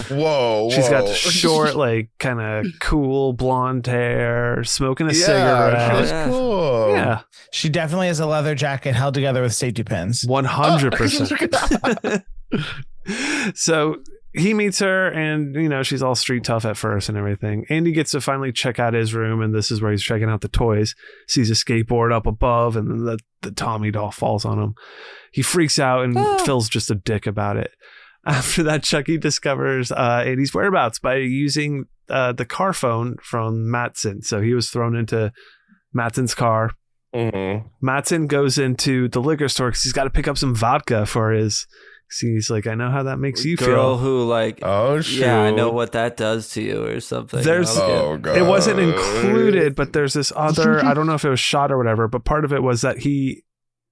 Whoa. She's got short, like kind of cool blonde hair, smoking a cigarette. She was cool. Yeah, She definitely has a leather jacket held together with safety pins. 100%. So he meets her, and she's all street tough at first and everything. Andy gets to finally check out his room, and this is where he's checking out the toys. Sees a skateboard up above, and then the Tommy doll falls on him. He freaks out, and Phil's just a dick about it. After that, Chucky discovers Andy's whereabouts by using the car phone from Mattson. So he was thrown into Mattson's car. Mm-hmm. Mattson goes into the liquor store because he's got to pick up some vodka for his. He's like, I know how that makes you Girl feel. who like, Oh, shoot. yeah, I know what that does to you or something. There's- Oh, God. It wasn't included, but there's this other. I don't know if it was shot or whatever, but part of it was that he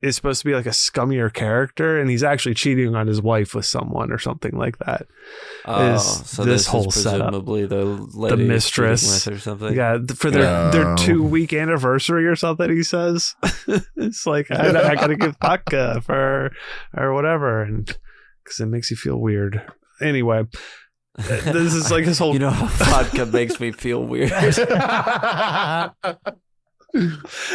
is supposed to be like a scummier character, and he's actually cheating on his wife with someone or something like that. so this this whole is setup. presumably the lady he's mistress. cheating with or something. Yeah, for their No. 2-week anniversary or something, he says. It's like, I gotta give vodka for or whatever, and because it makes you feel weird. Anyway, this is like his whole. Vodka makes me feel weird.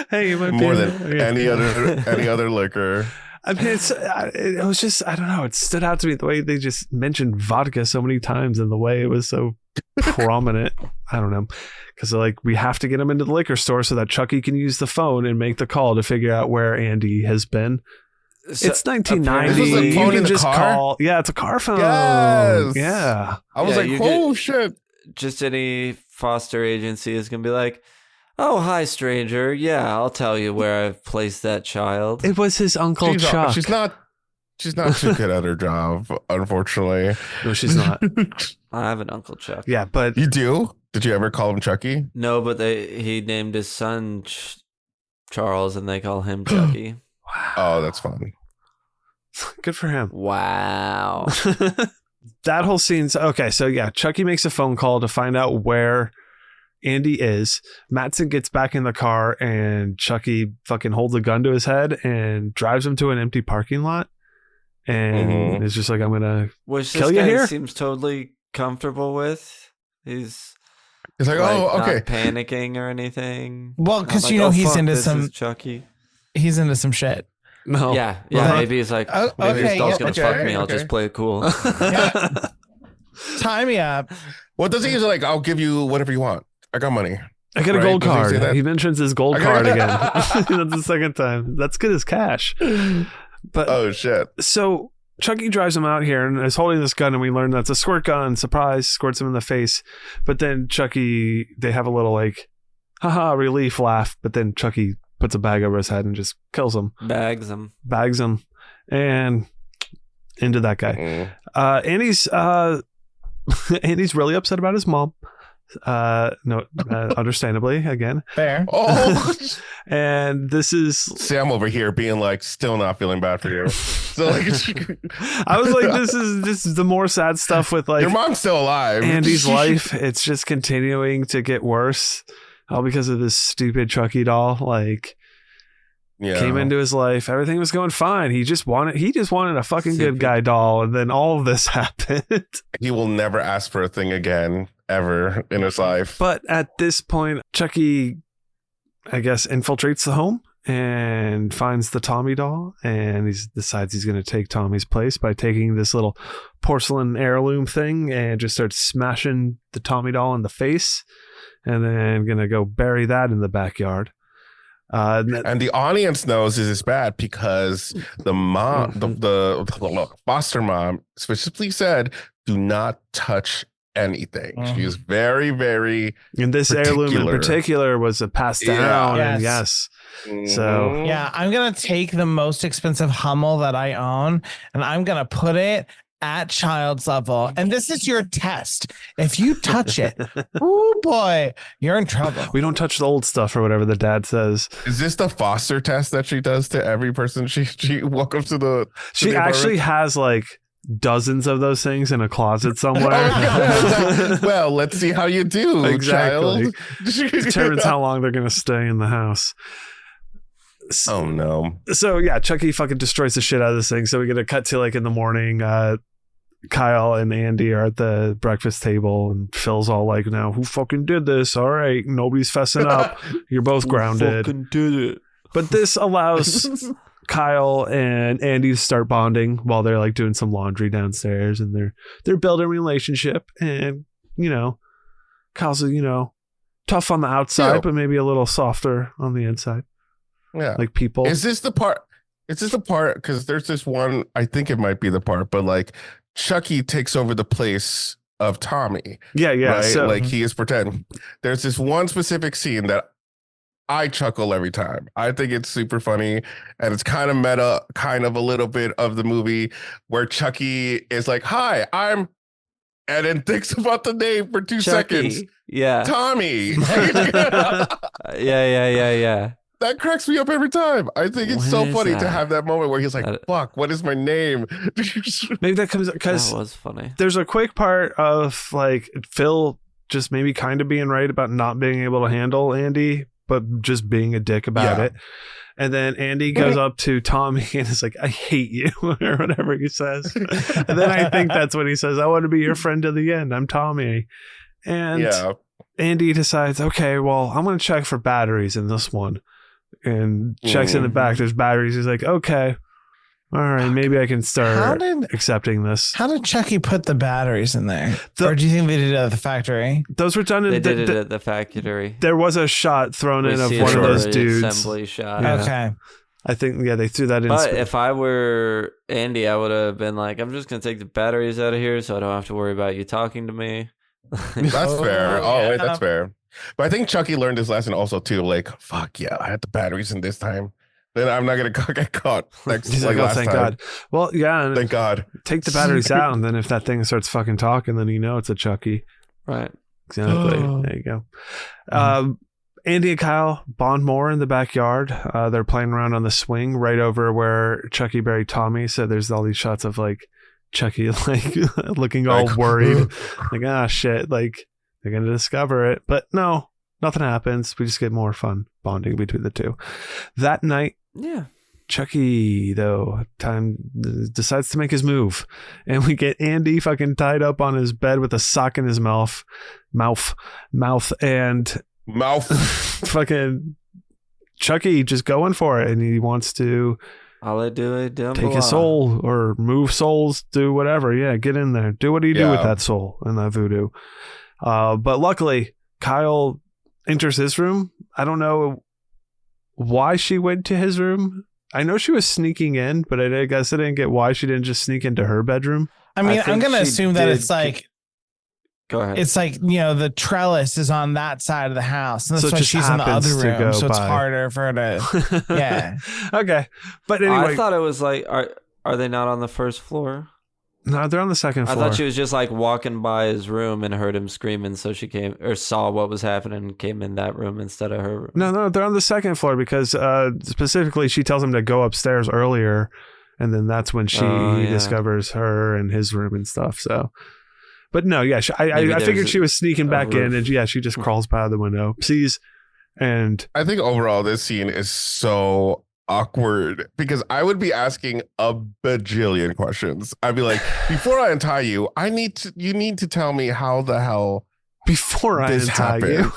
Hey, you might More be than any other liquor. I mean, it was just, I don't know. It stood out to me the way they just mentioned vodka so many times and the way it was so prominent. I don't know. Because like, we have to get him into the liquor store so that Chucky can use the phone and make the call to figure out where Andy has been. It's 1990. This was a phone You in can the just car? call. Yeah, it's a car phone. Yes. Yeah. I was Yeah, like, you oh, shit. Just any foster agency is going to be like, oh, hi, stranger. Yeah, I'll tell you where I've placed that child. It was his Uncle Chuck. She's not too good at her job, unfortunately. No, she's not. I have an Uncle Chuck. Yeah, but You do? Did you ever call him Chucky? No, but he named his son Charles, and they call him Chucky. Oh, that's fun. good for him. Wow. that whole scene's okay. So yeah, Chucky makes a phone call to find out where Andy is. Mattson gets back in the car and Chucky fucking holds a gun to his head and drives him to an empty parking lot. And it's just like, I'm gonna Which kill this you guy here. seems totally comfortable with. He's It's like, like, oh, okay. not panicking or anything. Well, Not because like, you know oh, he's fuck, into this some is Chucky. he's into some shit. no. Yeah, Well, maybe he's like, Oh, maybe okay, this doll's yeah, gonna okay, fuck me. I'll okay. just play it cool. Tie me up. What does he usually like? I'll give you whatever you want. I got money. I got a Right? gold Does he say card. that? He mentions his gold I card got- again. That's the second time. That's good as cash. But Oh shit. so Chucky drives him out here and is holding this gun, and we learn that's a squirt gun. Surprise, squirts him in the face. But then Chucky, they have a little like, haha, relief laugh. But then Chucky puts a bag over his head and just kills him, Bags him. bags him, and into that guy. Andy's Andy's really upset about his mom. Understandably, again. Fair. Oh, And this is, Sam over here being like, still not feeling bad for you. So like, I was like, this is the more sad stuff with like your mom's still alive. Andy's life. It's just continuing to get worse, all because of this stupid Chucky doll. Like, Yeah. came into his life, everything was going fine. He just wanted a fucking good guy doll, and then all of this happened. He will never ask for a thing again, ever in his life. But at this point, Chucky, I guess, infiltrates the home and finds the Tommy doll, and he decides he's going to take Tommy's place by taking this little porcelain heirloom thing and just starts smashing the Tommy doll in the face, and then going to go bury that in the backyard. And the audience knows this is bad because the mom, the foster mom, specifically said, "Do not touch anything." She is very, very. And this heirloom in particular. particular was a passed Yeah. down, and yes. So Yeah, I'm gonna take the most expensive Hummel that I own, and I'm gonna put it at child's level. And this is your test. If you touch it, oh boy, you're in trouble. we don't touch the old stuff or whatever the dad says. Is this the foster test that she does to every person she welcomes to the? She actually has like dozens of those things in a closet somewhere. Well, let's see how you do, Exactly. child. Determines how long they're going to stay in the house. Oh no. So yeah, Chucky fucking destroys the shit out of this thing. So we get a cut to like in the morning. Kyle and Andy are at the breakfast table, and Phil's all like, "Now, who fucking did this? All right, nobody's fessing up. You're both grounded." Fucking did it. But this allows Kyle and Andy to start bonding while they're like doing some laundry downstairs, and they're building a relationship. And Kyle's tough on the outside, Yeah. but maybe a little softer on the inside, Yeah. like people. Is this the part? Because there's this one, I think it might be the part, but like Chucky takes over the place of Tommy. Yeah. Right? So Like he is pretending. There's this one specific scene that I chuckle every time. I think it's super funny, and it's kind of meta, kind of a little bit of the movie where Chucky is like, "Hi, I'm," and then thinks about the name for 2 Chucky. seconds. Yeah. Tommy. Yeah. That cracks me up every time. I think it's so When is funny to that? have that moment where he's like, That- "Fuck, what is my name?" maybe that comes because That was funny. there's a quick part of like Phil just maybe kind of being right about not being able to handle Andy, but just being a dick about Yeah. it. And then Andy goes up to Tommy and is like, "I hate you," or whatever he says. And then I think that's what he says. "I want to be your friend to the end. I'm Tommy." And Yeah. Andy decides, okay, well, I'm going to check for batteries in this one. And checks in the back. There's batteries. He's like, okay, all right, maybe I can How start did accepting this. how did Chucky put the batteries in there? Or do you think they did it at the factory? Those were done in They did it at the factory. there was a shot thrown We in of see one an of those early dudes. assembly shot. Yeah. Okay. I think, yeah, they threw that in. But if I were Andy, I would have been like, "I'm just gonna take the batteries out of here, so I don't have to worry about you talking to me." That's fair. Oh, yeah. wait, that's fair. But I think Chucky learned his lesson also too. Like, fuck yeah, I had the batteries in this time. Then I'm not gonna get caught next He's like like, "Oh, last thank time. God." Well, yeah, and Thank God. take the batteries out, and then if that thing starts fucking talking, then it's a Chucky. Right. Exactly. There you go. Andy and Kyle bond more in the backyard. They're playing around on the swing right over where Chucky buried Tommy. So there's all these shots of like Chucky like looking all Like, worried, like, ah, shit, like they're gonna discover it. But no, nothing happens. We just get more fun bonding between the two. That night, Yeah. Chucky, though, decides to make his move, and we get Andy fucking tied up on his bed with a sock in his mouth, and fucking Chucky just going for it, and he wants to All I do is take his soul or move souls, do whatever. Yeah, get in there, do what do you do with that soul and that voodoo. But luckily, Kyle enters his room. I don't know why she went to his room. I know she was sneaking in, but I guess I didn't get why she didn't just sneak into her bedroom. I mean, I'm think going to she assume that did it's like, Go ahead. it's like, the trellis is on that side of the house. And So that's it why just she's in the happens other to room. go So it's by. harder for her to, yeah. Okay. But anyway. I thought it was like, are they not on the first floor? No, they're on the second I floor. thought she was just like walking by his room and heard him screaming, so she came or saw what was happening and came in that room instead of her room. No, they're on the second floor because specifically she tells him to go upstairs earlier, and then that's when he discovers her and his room and stuff. So, but no, yeah, I figured she was sneaking back in, and she just crawls by the window, sees, and I think overall this scene is so awkward because I would be asking a bajillion questions. I'd be like, before I untie you, you need to tell me how the hell before I this untie you,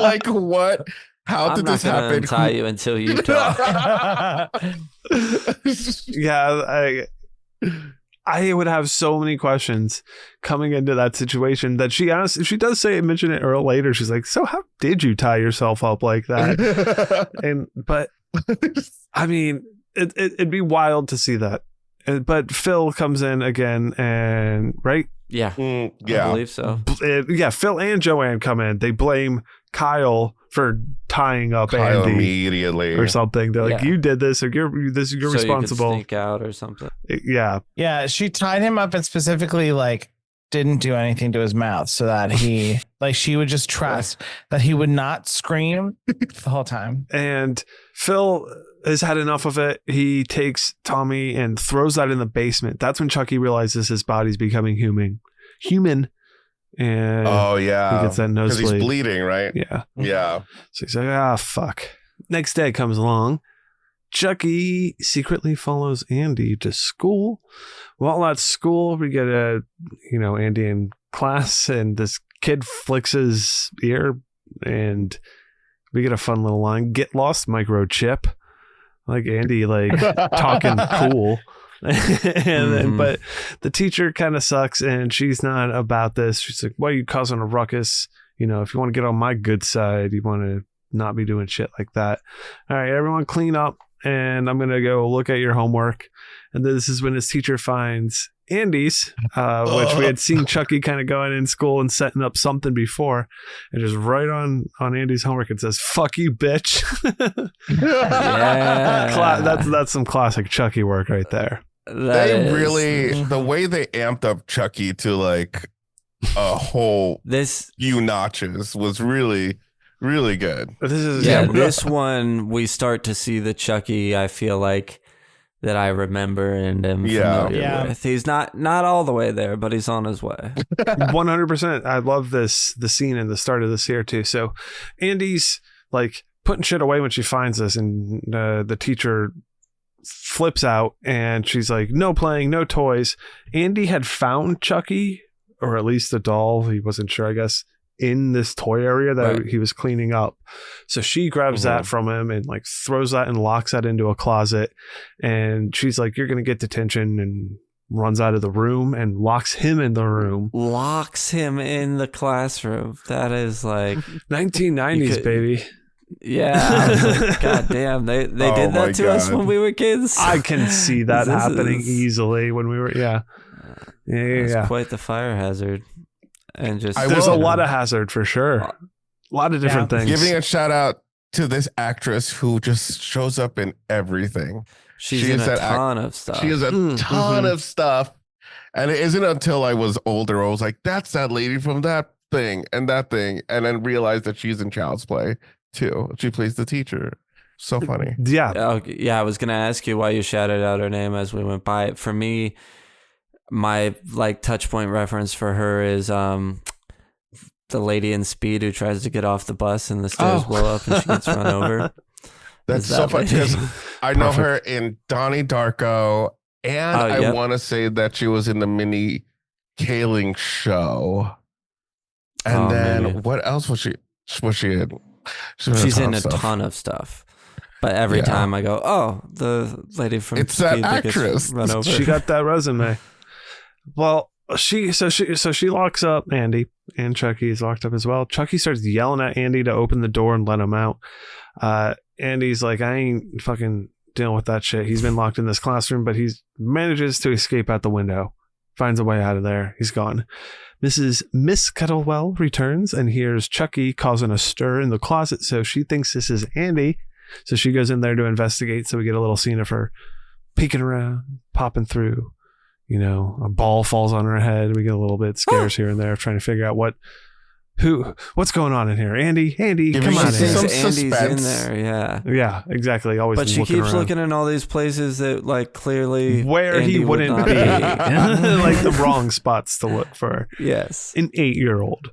like what? How did this happen? Untie you until you talk. Yeah, I would have so many questions coming into that situation that she asks. She does mention it earlier later. She's like, "So how did you tie yourself up like that?" But I mean, it'd be wild to see that. But Phil comes in again, and right? Yeah, yeah, I believe so. Yeah, Phil and Joanne come in. They blame Kyle for tying up Kyle Andy immediately or something. They're like, "You did this, or you're So responsible." You could sneak out or something. Yeah, Yeah, she tied him up and specifically like didn't do anything to his mouth so that he she would just trust that he would not scream the whole time. And Phil has had enough of it. He takes Tommy and throws that in the basement. That's when Chucky realizes his body's becoming human. And oh yeah, he gets that because nosebleed. he's bleeding, right? Yeah. So he's like, fuck. Next day comes along. Chucky secretly follows Andy to school. While at school, we get Andy in class, and this kid flicks his ear, and we get a fun little line: "Get lost, microchip." Like Andy, talking cool. But the teacher kind of sucks, and she's not about this. She's like, "Why are you causing a ruckus? If you want to get on my good side, you want to not be doing shit like that. All right, everyone clean up, and I'm going to go look at your homework." And this is when his teacher finds Andy's, which we had seen Chucky kind of going in school and setting up something before, and just right on Andy's homework it says, "Fuck you, bitch." Yeah. That's some classic Chucky work right there. The way they amped up Chucky to like a whole few notches was really, really good. This one we start to see the Chucky I feel like that I remember and am familiar with. He's not all the way there, but he's on his way. 100%. I love the scene in the start of this here too. So Andy's like putting shit away when she finds this, and the teacher flips out, and she's like, "No playing, no toys." Andy had found Chucky, or at least the doll, he wasn't sure, I guess, in this toy area that he was cleaning up. So she grabs that from him and throws that and locks that into a closet, and she's like, "You're gonna get detention," and runs out of the room and locks him in the room. Locks him in the classroom. That is like 1990s, baby. Yeah, I was like, God damn, they did that to us when we were kids. I can see that happening easily when we were It's quite the fire hazard. And just there's a lot of hazard for sure. A lot of different things. Giving a shout out to this actress who just shows up in everything. She's in a ton of stuff. She is a ton of stuff. And it isn't until I was older I was like, that's that lady from that thing, and then realized that she's in Child's Play too. She plays the teacher. So funny. Yeah. I was gonna ask you why you shouted out her name as we went by. For me, my like touch point reference for her is the lady in Speed who tries to get off the bus and the stairs blow up and she gets run over. That's so funny because I know her in Donnie Darko, and I want to say that she was in the Minnie Kaling show. And then maybe. What else was she in? She's in a ton of stuff. But every time I go, oh, the lady from it's Speed that actress. Run over. She got that resume. Well, she locks up Andy, and Chucky is locked up as well. Chucky starts yelling at Andy to open the door and let him out. Andy's like, I ain't fucking dealing with that shit. He's been locked in this classroom, but he manages to escape out the window. Finds a way out of there. He's gone. Miss Kettlewell returns and hears Chucky causing a stir in the closet, so she thinks this is Andy. So she goes in there to investigate. So we get a little scene of her peeking around, popping through. You know, a ball falls on her head. We get a little bit scares here and there, trying to figure out what's going on in here. Andy, come on. Andy's in there, yeah, exactly. Always, but she keeps looking in all these places that, like, clearly where Andy he wouldn't be, like the wrong spots to look for. Yes, an 8-year-old.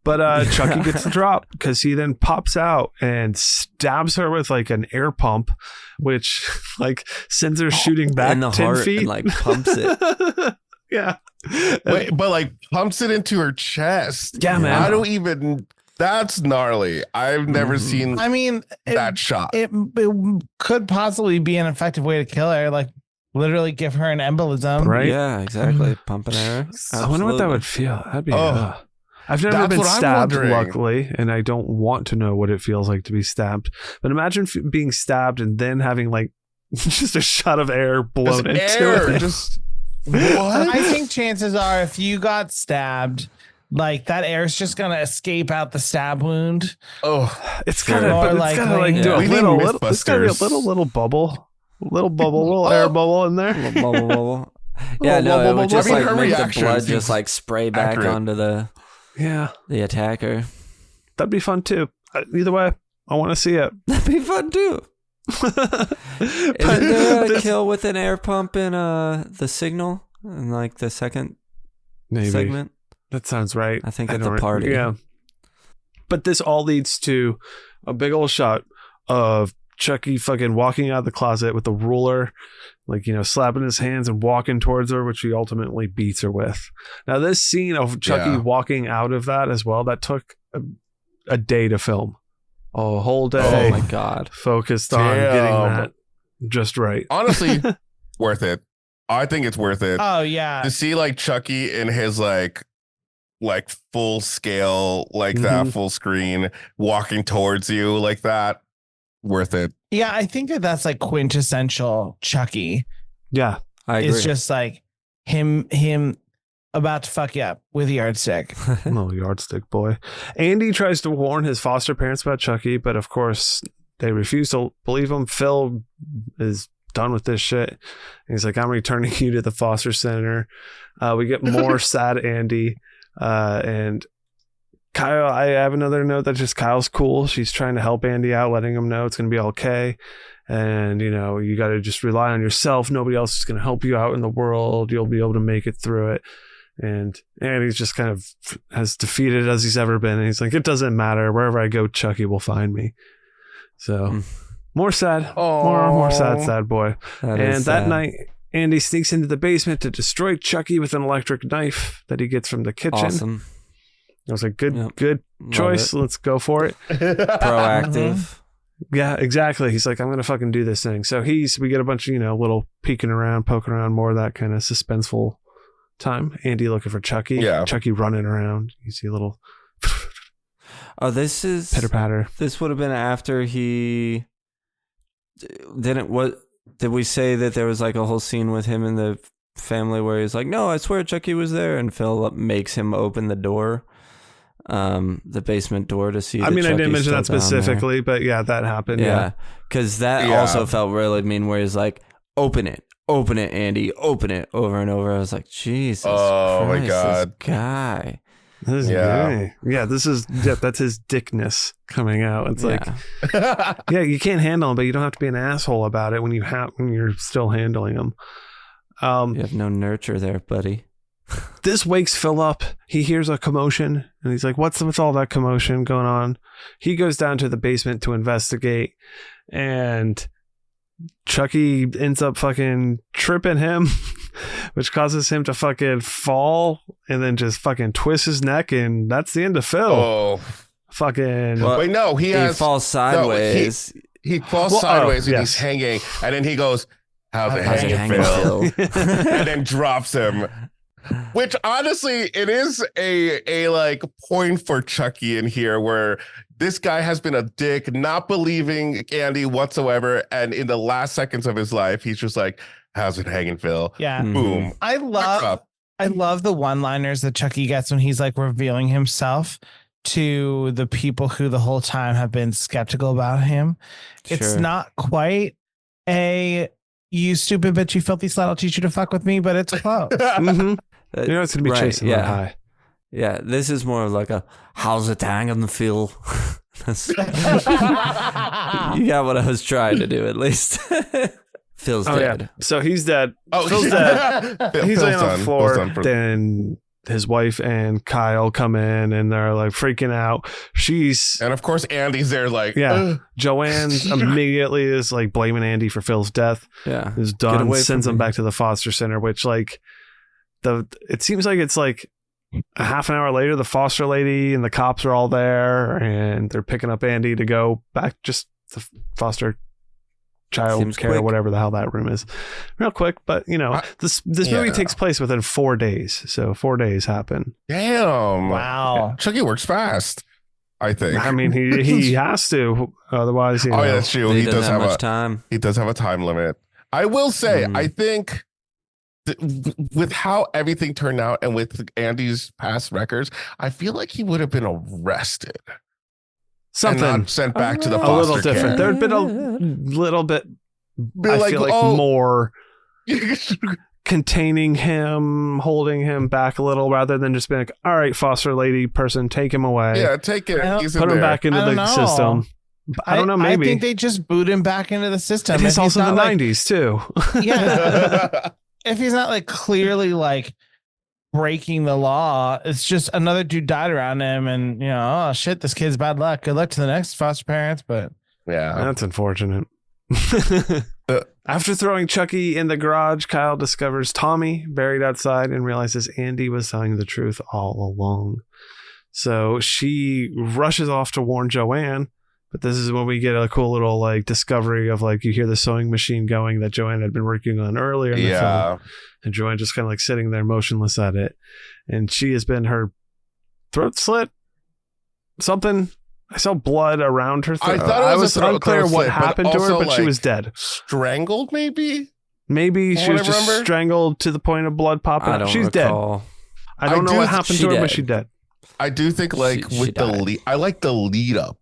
But Chucky gets the drop because he then pops out and stabs her with like an air pump, which like sends her shooting back in the 10 heart feet and like pumps it. Yeah. Wait, but like pumps it into her chest. Yeah, man. I don't even. That's gnarly. I've never seen. I mean, that shot. It could possibly be an effective way to kill her. Like literally give her an embolism. Right? Yeah, exactly. Pumping her. I wonder what that would feel. That'd be. I've never been stabbed, luckily, and I don't want to know what it feels like to be stabbed. But imagine being stabbed and then having like just a shot of air blown into it. Just what? I think chances are, if you got stabbed, like that air is just gonna escape out the stab wound. Oh, it's gotta do a little bubble, little air bubble in there. Little bubble. Yeah, no, it would just like make the blood just like spray back onto the attacker. That'd be fun too. Either way, I want to see it. That'd be fun too. Isn't there a kill with an air pump in The Signal in like the second segment? That sounds right. I think at the party. Yeah. But this all leads to a big old shot of Chucky fucking walking out of the closet with the ruler, like, you know, slapping his hands and walking towards her, which he ultimately beats her with. Now, this scene of Chucky walking out of that as well, that took a day to film. A whole day. Oh my God. Focused on getting that just right. Honestly, worth it. I think it's worth it. Oh, yeah. To see like Chucky in his like full scale, like that full screen walking towards you like that. Worth it. Yeah, I think that's like quintessential Chucky. Yeah, I agree. It's just like him about to fuck you up with a yardstick. Little yardstick boy. Andy tries to warn his foster parents about Chucky, but of course they refuse to believe him. Phil is done with this shit. He's like, I'm returning you to the foster center. We get more sad Andy. And Kyle, I have another note that just Kyle's cool. She's trying to help Andy out, letting him know it's going to be okay. And, you know, you got to just rely on yourself. Nobody else is going to help you out in the world. You'll be able to make it through it. And Andy's just kind of as defeated as he's ever been. And he's like, it doesn't matter. Wherever I go, Chucky will find me. So more sad. More sad boy. That night, Andy sneaks into the basement to destroy Chucky with an electric knife that he gets from the kitchen. Awesome. I was like, good choice. Let's go for it. Proactive. Yeah, exactly. He's like, I'm going to fucking do this thing. So we get a bunch of, you know, little peeking around, poking around, more of that kind of suspenseful time. Andy looking for Chucky. Yeah. Chucky running around. You see a little this is pitter patter. This would have been after he did we say that there was like a whole scene with him and the family where he's like, no, I swear Chucky was there, and Phil makes him open the door, the basement door, to see. I mean, I didn't mention that specifically, but yeah, that happened. Yeah, because that also felt really mean, where he's like, open it, Andy, open it, over and over. I was like, Jesus, Christ, my God, this guy. This is that's his dickness coming out. It's like, you can't handle him, but you don't have to be an asshole about it when you're still handling him. You have no nurture there, buddy. This wakes Phil up. He hears a commotion and he's like, what's all that commotion going on? He goes down to the basement to investigate, and Chucky ends up fucking tripping him, which causes him to fucking fall and then just fucking twist his neck, and that's the end of Phil. Oh, Fucking. Well, wait, no, he falls sideways. He falls sideways and he's hanging, and then he goes, "How's it hanging, Phil?" And then drops him. Which honestly, it is a like point for Chucky in here, where this guy has been a dick, not believing Andy whatsoever, and in the last seconds of his life, he's just like, "How's it hanging, Phil?" Yeah. Boom. I love the one-liners that Chucky gets when he's like revealing himself to the people who the whole time have been skeptical about him. It's Sure. not quite a "you stupid bitch, you filthy slut, I'll teach you to fuck with me," but it's close. Mhm. You know it's gonna be Right, chasing yeah. them high. Yeah, this is more of like a "how's it hanging, Phil?" You got what I was trying to do, at least. Phil's dead. So he's dead. Oh, Phil's dead. He's Phil's laying on done. the floor. Phil's done. Then his wife and Kyle come in and they're like freaking out. And of course, Andy's there, like, Yeah. Joanne immediately is like blaming Andy for Phil's death. Yeah. Is Get done, away sends from him me. back to the foster center, which like it seems like it's like a half an hour later, the foster lady and the cops are all there and they're picking up Andy to go back just to foster child Seems care, quick. whatever the hell that room is. Real quick, but you know, this movie yeah. takes place within 4 days. So 4 days happen. damn. Wow. Chucky works fast, I think. I mean, he has to, otherwise, you know. Oh, yeah, that's true. He He doesn't does have have much a time. he does have a time limit. I will say, Mhm. I think with how everything turned out and with Andy's past records, I feel like he would have been arrested and Something not sent back to the a foster little different. care. There'd been a little bit, Be I like, feel like oh. more containing him, holding him back a little, rather than just being like, all right, foster lady person, take him away. Yeah, take it. He's Put in him there. back into I don't the know. system. I don't know, maybe. I think they just boot him back into the system. It is If he's also the not, like- 90s, too. Yeah. If he's not like clearly like breaking the law, it's just another dude died around him, and you know, oh shit, this kid's bad luck. Good luck to the next foster parents, but Yeah. That's unfortunate. After throwing Chucky in the garage, Kyle discovers Tommy buried outside and realizes Andy was telling the truth all along. So she rushes off to warn Joanne, but this is when we get a cool little like discovery of like, you hear the sewing machine going that Joanne had been working on earlier in the film, and Joanne just kind of like sitting there motionless at it, and she has been her throat slit, something. I saw blood around her throat. I thought it was a throat unclear what slit, but happened to her, also, but she like, was dead. Strangled, maybe? Maybe From she what was I just remember? strangled to the point of blood popping I out. don't She's recall. dead. I don't know do- what happened she to her, dead. but she's dead. I do think like She with the died. lead, I like the lead up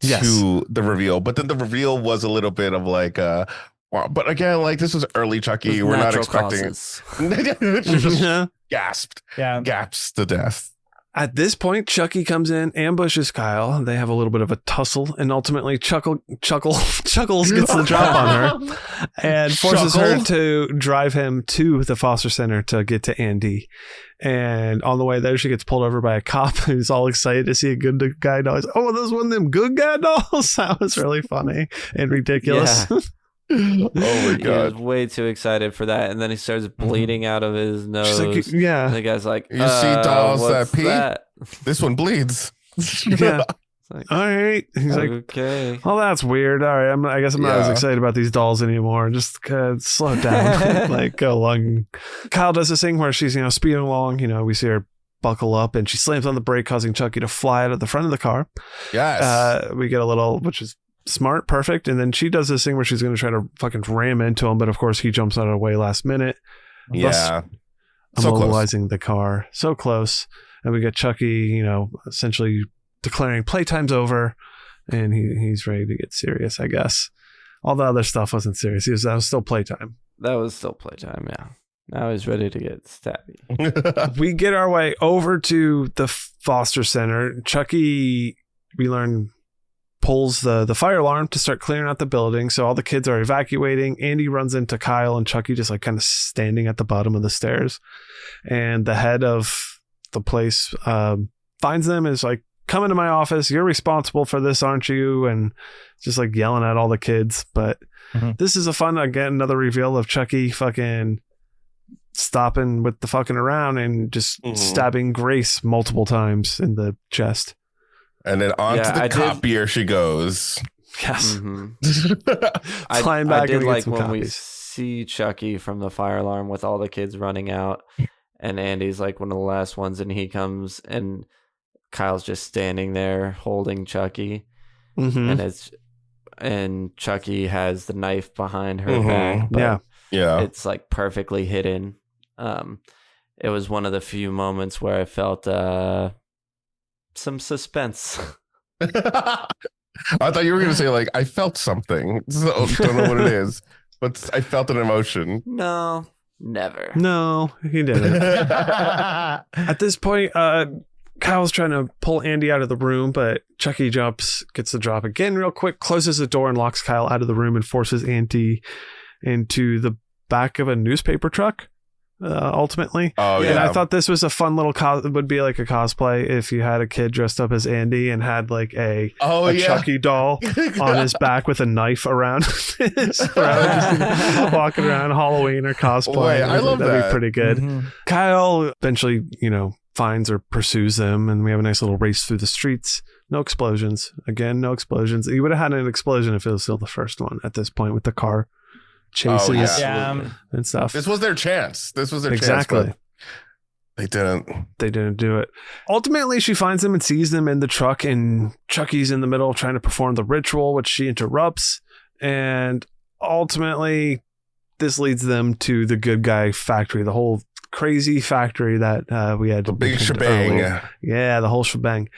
Yes. to the reveal, but then the reveal was a little bit of like but again, like this was early Chucky. We're not Natural expecting causes. She just Yeah. gasped yeah. to death. At this point, Chucky comes in, ambushes Kyle. They have a little bit of a tussle, and ultimately Chuckles gets the drop on her and forces her Chuckle? to drive him to the foster center to get to Andy. And on the way there, she gets pulled over by a cop who's all excited to see a good guy doll. He's, oh, this one of them good guy dolls. That was really funny and ridiculous. Yeah. Oh my He was god. way too excited for that, and then he starts bleeding out of his nose. She's like, And yeah, the guy's like, You see dolls that what's pee? that? This one bleeds. yeah. It's like, All right. He's like, okay. oh, that's weird. All right, I guess I'm not as Yeah. excited about these dolls anymore. Just slow down. Like, go along. Kyle does this thing where she's, speeding along. We see her buckle up, and she slams on the brake, causing Chucky to fly out of the front of the car. Yes. We get a little, which is smart, perfect. And then she does this thing where she's going to try to fucking ram into him, but of course he jumps out of the way last minute. Yeah. So close. Immobilizing the car. So close. And we get Chucky, essentially declaring playtime's over, and he's ready to get serious, I guess. All the other stuff wasn't serious. That was still playtime. That was still playtime, yeah. Now he's ready to get stabby. We get our way over to the foster center. Chucky, we learn pulls the fire alarm to start clearing out the building. So all the kids are evacuating. Andy runs into Kyle and Chucky just like kind of standing at the bottom of the stairs. And the head of the place finds them, is like, come into my office. You're responsible for this, aren't you? And just like yelling at all the kids. But this is a fun, again, another reveal of Chucky fucking stopping with the fucking around and just stabbing Grace multiple times in the chest. And then on to the copier she goes. Yes. I did like when we see Chucky from the fire alarm with all the kids running out, and Andy's like one of the last ones, and he comes and Kyle's just standing there holding Chucky, and Chucky has the knife behind her back. But it's like perfectly hidden. It was one of the few moments where I felt some suspense. I thought you were going to say, like, I felt something. So don't know what it is, but I felt an emotion. No, never. No, he didn't. At this point, Kyle's trying to pull Andy out of the room, but Chucky gets the drop again real quick, closes the door and locks Kyle out of the room and forces Andy into the back of a newspaper truck. Ultimately. And I thought this was a fun little would be like a cosplay if you had a kid dressed up as Andy and had like a Chucky doll on his back with a knife around walking around Halloween or cosplay. I love that'd that. be pretty good. Kyle eventually, finds or pursues them, and we have a nice little race through the streets. No explosions. Again, no explosions. You would have had an explosion if it was still the first one at this point with the car chases and stuff. This was their chance. Chance. Exactly. They didn't. They didn't do it. Ultimately, she finds them and sees them in the truck, and Chucky's in the middle trying to perform the ritual, which she interrupts. And ultimately, this leads them to the good guy factory, the whole crazy factory that we had. The big shebang. Yeah, the whole shebang.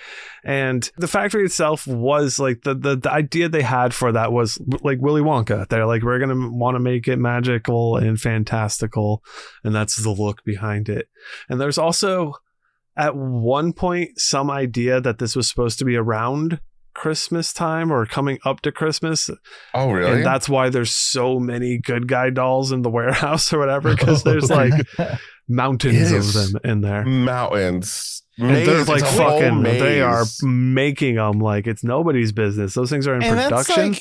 And the factory itself was like the idea they had for that was like Willy Wonka. They're like, we're going to want to make it magical and fantastical. And that's the look behind it. And there's also at one point some idea that this was supposed to be around Christmas time or coming up to Christmas. Oh, really? And that's why there's so many good guy dolls in the warehouse or whatever, because there's like mountains of them in there. Mountains. And they're like fucking, they are making them like it's nobody's business. Those things are in production.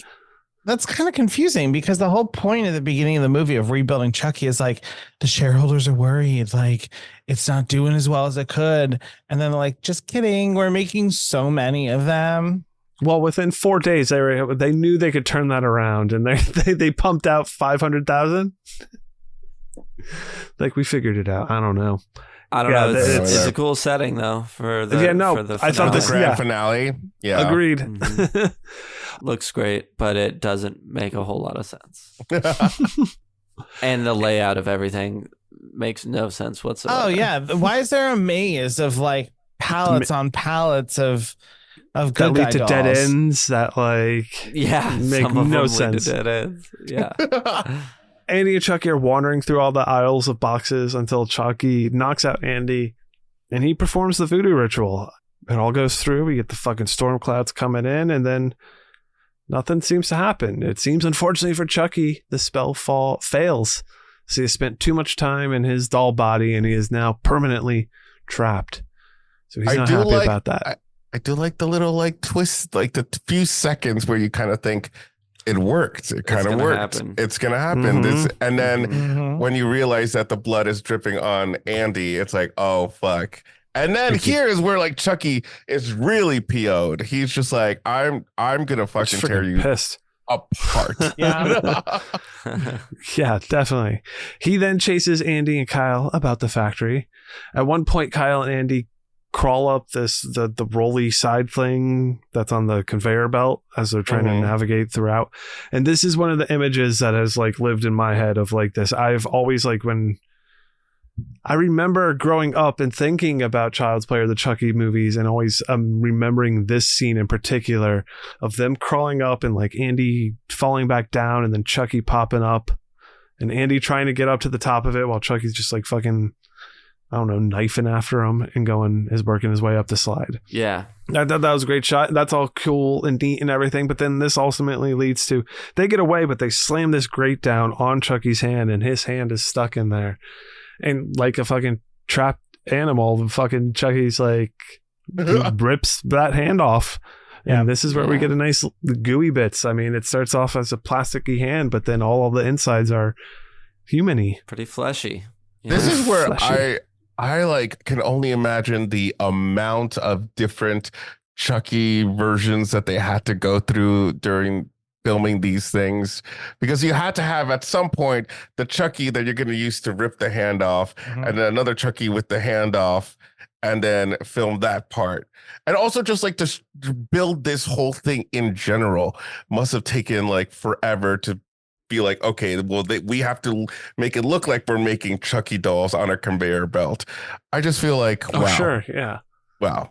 That's kind of confusing because the whole point at the beginning of the movie of rebuilding Chucky is like the shareholders are worried, like it's not doing as well as it could. And then like, just kidding. We're making so many of them. Well, within 4 days, they knew they could turn that around, and they pumped out 500,000. Like, we figured it out. I don't know. It's a cool setting though for the for the I thought this grand finale. Yeah, agreed. Looks great, but it doesn't make a whole lot of sense. And the layout of everything makes no sense whatsoever. Oh yeah, why is there a maze of like pallets on pallets of good that lead guy to dolls? dead ends that like make some of no them sense. lead to dead ends. Yeah. Andy and Chucky are wandering through all the aisles of boxes until Chucky knocks out Andy and he performs the voodoo ritual. It all goes through. We get the fucking storm clouds coming in, and then nothing seems to happen. It seems, unfortunately for Chucky, the spell fails. So he has spent too much time in his doll body, and he is now permanently trapped. So he's not happy about that. I do like the little like twist, like the few seconds where you kind of think it worked. It kind of worked. It's gonna happen. And then when you realize that the blood is dripping on Andy, it's like, oh fuck. And then here is where like Chucky is really PO'd. He's just like, I'm gonna fucking tear you apart. Yeah. Yeah, definitely. He then chases Andy and Kyle about the factory. At one point, Kyle and Andy crawl up the rolly side thing that's on the conveyor belt as they're trying to navigate throughout. And this is one of the images that has like lived in my head of like this. I've always like when I remember growing up and thinking about Child's Play or the Chucky movies, and always remembering this scene in particular of them crawling up and like Andy falling back down and then Chucky popping up and Andy trying to get up to the top of it while Chucky's just like fucking I don't know, knifing after him and is working his way up the slide. Yeah. I thought that was a great shot. That's all cool and neat and everything. But then this ultimately leads to, they get away, but they slam this grate down on Chucky's hand, and his hand is stuck in there. And like a fucking trapped animal, fucking Chucky's like rips that hand off. And this is where we get a nice gooey bits. I mean, it starts off as a plasticky hand, but then all of the insides are human-y. Pretty fleshy. This is where Fleshy. I like can only imagine the amount of different Chucky versions that they had to go through during filming these things, because you had to have at some point the Chucky that you're going to use to rip the hand off, and then another Chucky with the hand off, and then film that part. And also just like to build this whole thing in general must have taken like forever to be like, okay, well, we have to make it look like we're making Chucky dolls on a conveyor belt. I just feel like, wow. Oh, sure. Yeah. Wow.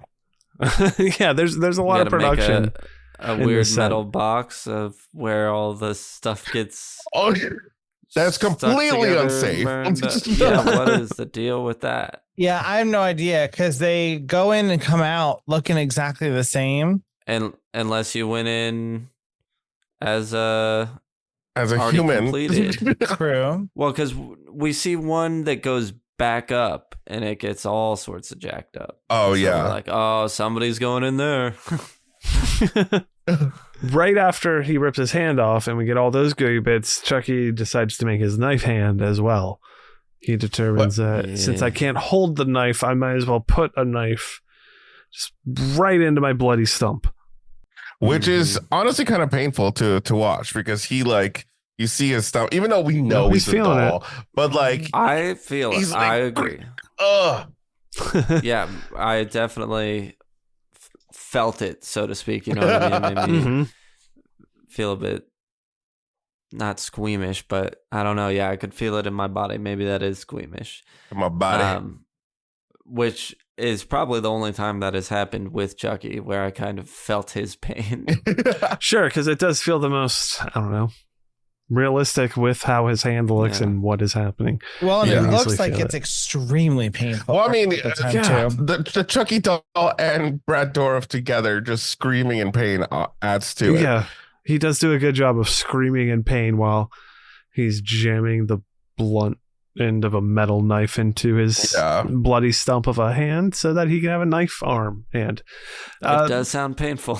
Yeah, there's a lot of production. A in weird this set. metal box of where all the stuff gets Oh, that's stuck completely together, unsafe. burned up. Yeah, what is the deal with that? Yeah, I have no idea, because they go in and come out looking exactly the same. And unless you went in as a already human. completed. True. Well, because we see one that goes back up and it gets all sorts of jacked up. Oh, So yeah. we're like, oh, somebody's going in there. Right after he rips his hand off and we get all those gooey bits, Chucky decides to make his knife hand as well. He determines that since I can't hold the knife, I might as well put a knife just right into my bloody stump. Which is honestly kind of painful to watch, because he like, you see his stuff, even though we know he's he's a feeling doll, but like, I feel he's it. like, I agree. ugh. Yeah, I definitely felt it, so to speak. You know what I mean? Made me Mhm. feel a bit not squeamish, but I don't know. Yeah, I could feel it in my body. Maybe that is squeamish. My body. Which is probably the only time that has happened with Chucky, where I kind of felt his pain. Sure, because it does feel the most, I don't know, realistic with how his hand looks Yeah. and what is happening. Well, and Yeah. it looks Easily like feel it's it. extremely painful. Well, I mean, at the time, yeah. too. the Chucky doll and Brad Dourif together just screaming in pain adds to it. Yeah, he does do a good job of screaming in pain while he's jamming the blunt end of a metal knife into his bloody stump of a hand so that he can have a knife arm hand. It does sound painful.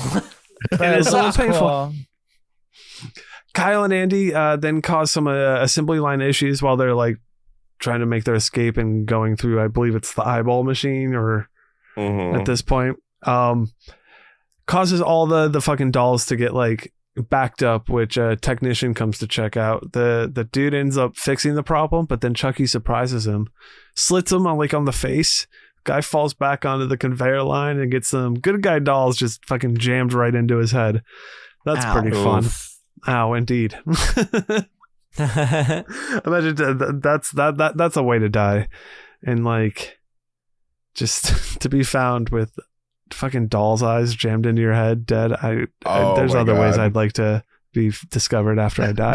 It is a little painful. Cool. Kyle and Andy then cause some assembly line issues while they're like trying to make their escape and going through, I believe it's the eyeball machine or Mhm. at this point. Causes all the fucking dolls to get like backed up, which a technician comes to check out. The dude ends up fixing the problem, but then Chucky surprises him, slits him on the face. Guy falls back onto the conveyor line and gets some good guy dolls just fucking jammed right into his head. That's Ow. pretty fun. Oof. Ow, indeed. Imagine that's a way to die, and like just to be found with fucking doll's eyes jammed into your head, dead. Oh there's my other ways God. I'd like to be discovered after I die.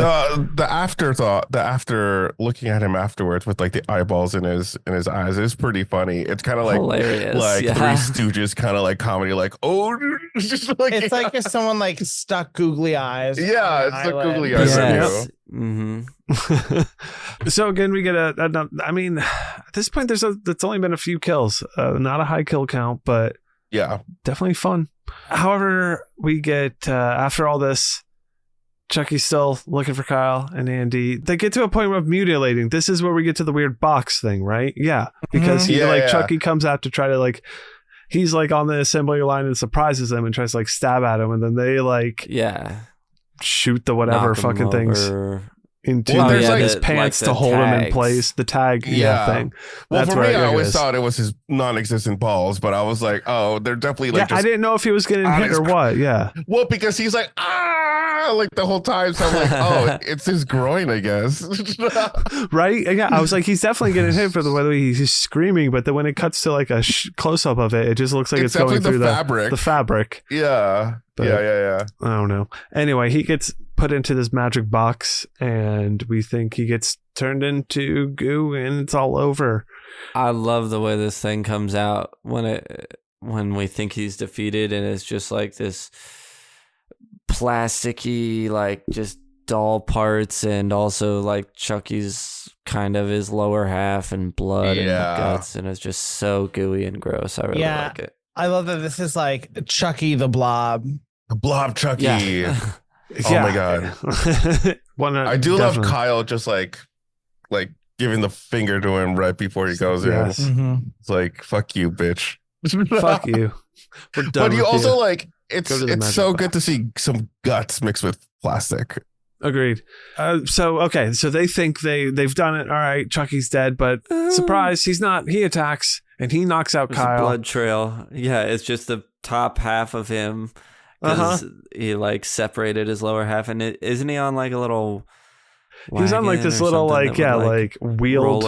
The afterthought, the after looking at him afterwards with like the eyeballs in his eyes is pretty funny. It's kind of like Hilarious. like yeah. Three Stooges kind of like comedy, like it's just like It's like if someone like stuck googly eyes. Yeah, on it's an the eyelid. googly eyes. Yes. Mm-hmm. So again, we get I mean, at this point, it's only been a few kills, not a high kill count, but yeah. definitely fun. However, we get after all this, Chucky's still looking for Kyle and Andy. They get to a point of mutilating. This is where we get to the weird box thing, right? Yeah, because he Yeah. Chucky comes out to try to he's on the assembly line and surprises them and tries to stab at him, and then they Yeah. shoot the whatever Knock 'em fucking things over. into Well, there's his the- pants like to the hold him in tags. place. The tag Yeah. thing. Well, That's for where me, I it always is. thought it was his non-existent balls, but I was like, oh, they're definitely Yeah, I didn't know if he was getting on hit his or what. Yeah. Well, because he's like like the whole time, so I'm like, oh, it's his groin, I guess. Right? Yeah, I was like, he's definitely getting hit for the way he's screaming, but then when it cuts to a close up of it, it just looks like it's going definitely through the fabric. the fabric. Yeah, But- yeah. I don't know. Anyway, he gets put into this magic box, and we think he gets turned into goo, and it's all over. I love the way this thing comes out when we think he's defeated, and it's just like this plasticky, like just doll parts, and also like Chucky's kind of his lower half and blood and guts, and it's just so gooey and gross. I really like it. I love that this is like Chucky the Blob. The Blob Chucky. Yeah. Oh my god. I do love Kyle just like giving the finger to him right before he goes in. It's like, fuck you, bitch. Fuck you. But you also like it's so good to see some guts mixed with plastic. Agreed. So they think they've done it. All right, Chucky's dead, but surprise, he's not. He attacks and he knocks out Kyle. A blood trail. Yeah, it's just the top half of him because he like separated his lower half, and isn't he on like a little? He's on like this little like wheeled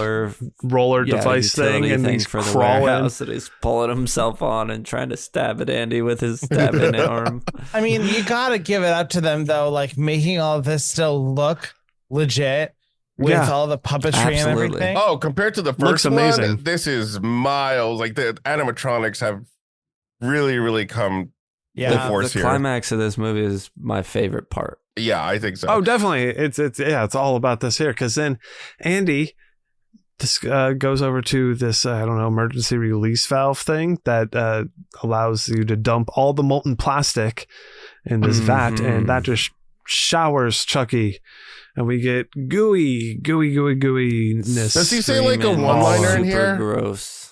roller device thing, and he's for the crawling. Warehouse that he's pulling himself on and trying to stab at Andy with his stabbing arm. I mean, you gotta give it up to them though, like making all of this still look legit with all the puppetry and everything. Oh, compared to the first amazing. one, this is miles. Like the animatronics have really come. Yeah, the climax of this movie is my favorite part. Yeah, I think so. Oh, definitely. It's all about this here, because then Andy goes over to this emergency release valve thing that allows you to dump all the molten plastic in this vat, and that just showers Chucky, and we get gooiness. Does he say like a one-liner in here? Gross.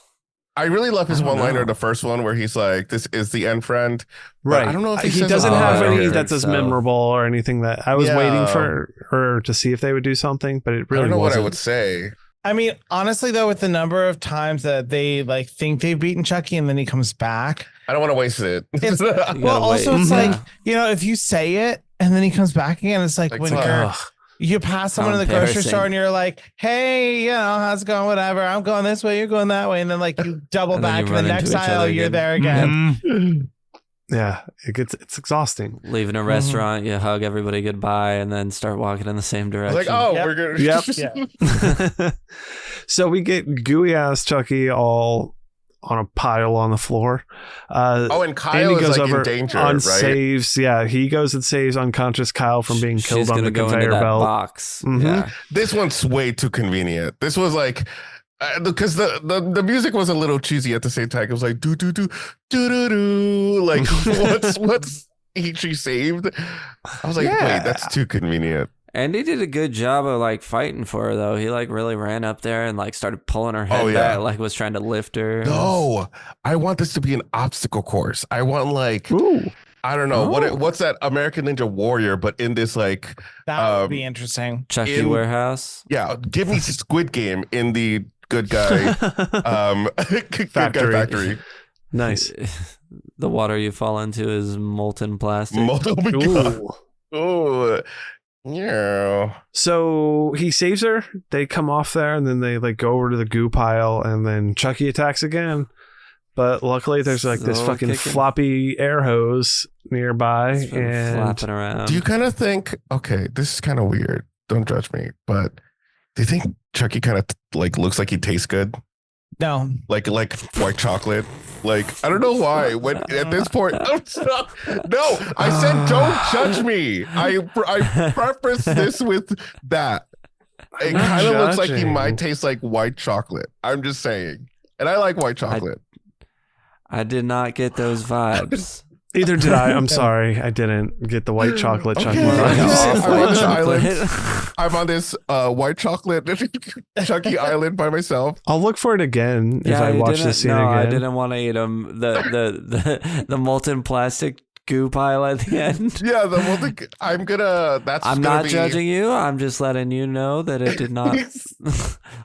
I really love his one-liner, the first one, where he's like, "This is the end, friend." Right. I don't know if he doesn't have any that's as memorable or anything that I was waiting for her to see if they would do something, but it really I don't know wasn't. what I would say. I mean, honestly, though, with the number of times that they like think they've beaten Chucky and then he comes back, I don't want to waste it. It's like, if you say it and then he comes back again, it's like when you pass someone in the grocery store and you're like, hey, how's it going? Whatever. I'm going this way. You're going that way. And then like you double back in the next aisle. You're there again. Yeah, it's exhausting. Leaving a restaurant, you hug everybody goodbye, and then start walking in the same direction. Like, we're good. Yep. So we get gooey ass Chucky all on a pile on the floor. And Kyle is like in danger, right? Saves, he goes and saves unconscious Kyle from being killed on the conveyor belt box. Yeah. This one's way too convenient. This was like because the music was a little cheesy at the same time. It was like do do do do do do. Like what's she saved? I was like, wait, that's too convenient. And he did a good job of like fighting for her though. He like really ran up there and like started pulling her head back, like was trying to lift her. No, I want this to be an obstacle course. I want like I don't know what's that American Ninja Warrior, but in this like that would be interesting. Chucky Warehouse. Yeah, give me Squid Game in the good guy factory. Nice. The water you fall into is molten plastic. Oh. Yeah. So he saves her. They come off there, and then they like go over to the goo pile, and then Chucky attacks again. But luckily, there's like this fucking floppy air hose nearby, and flapping around. Do you kind of think? Okay, this is kind of weird. Don't judge me, but do you think Chucky kind of like looks like he tastes good? No, like white chocolate. Like I don't know why. When at this point, no, I said don't judge me. I preface this with that. It kind of looks like he might taste like white chocolate. I'm just saying, and I like white chocolate. I did not get those vibes. Either did I. I'm sorry. I didn't get the white chocolate Chucky. I'm on this white chocolate Chucky island by myself. I'll look for it again if I watch this scene again. I didn't want to eat them. The molten plastic goo pile at the end. Yeah, the molten. I'm not judging you. I'm just letting you know that it did not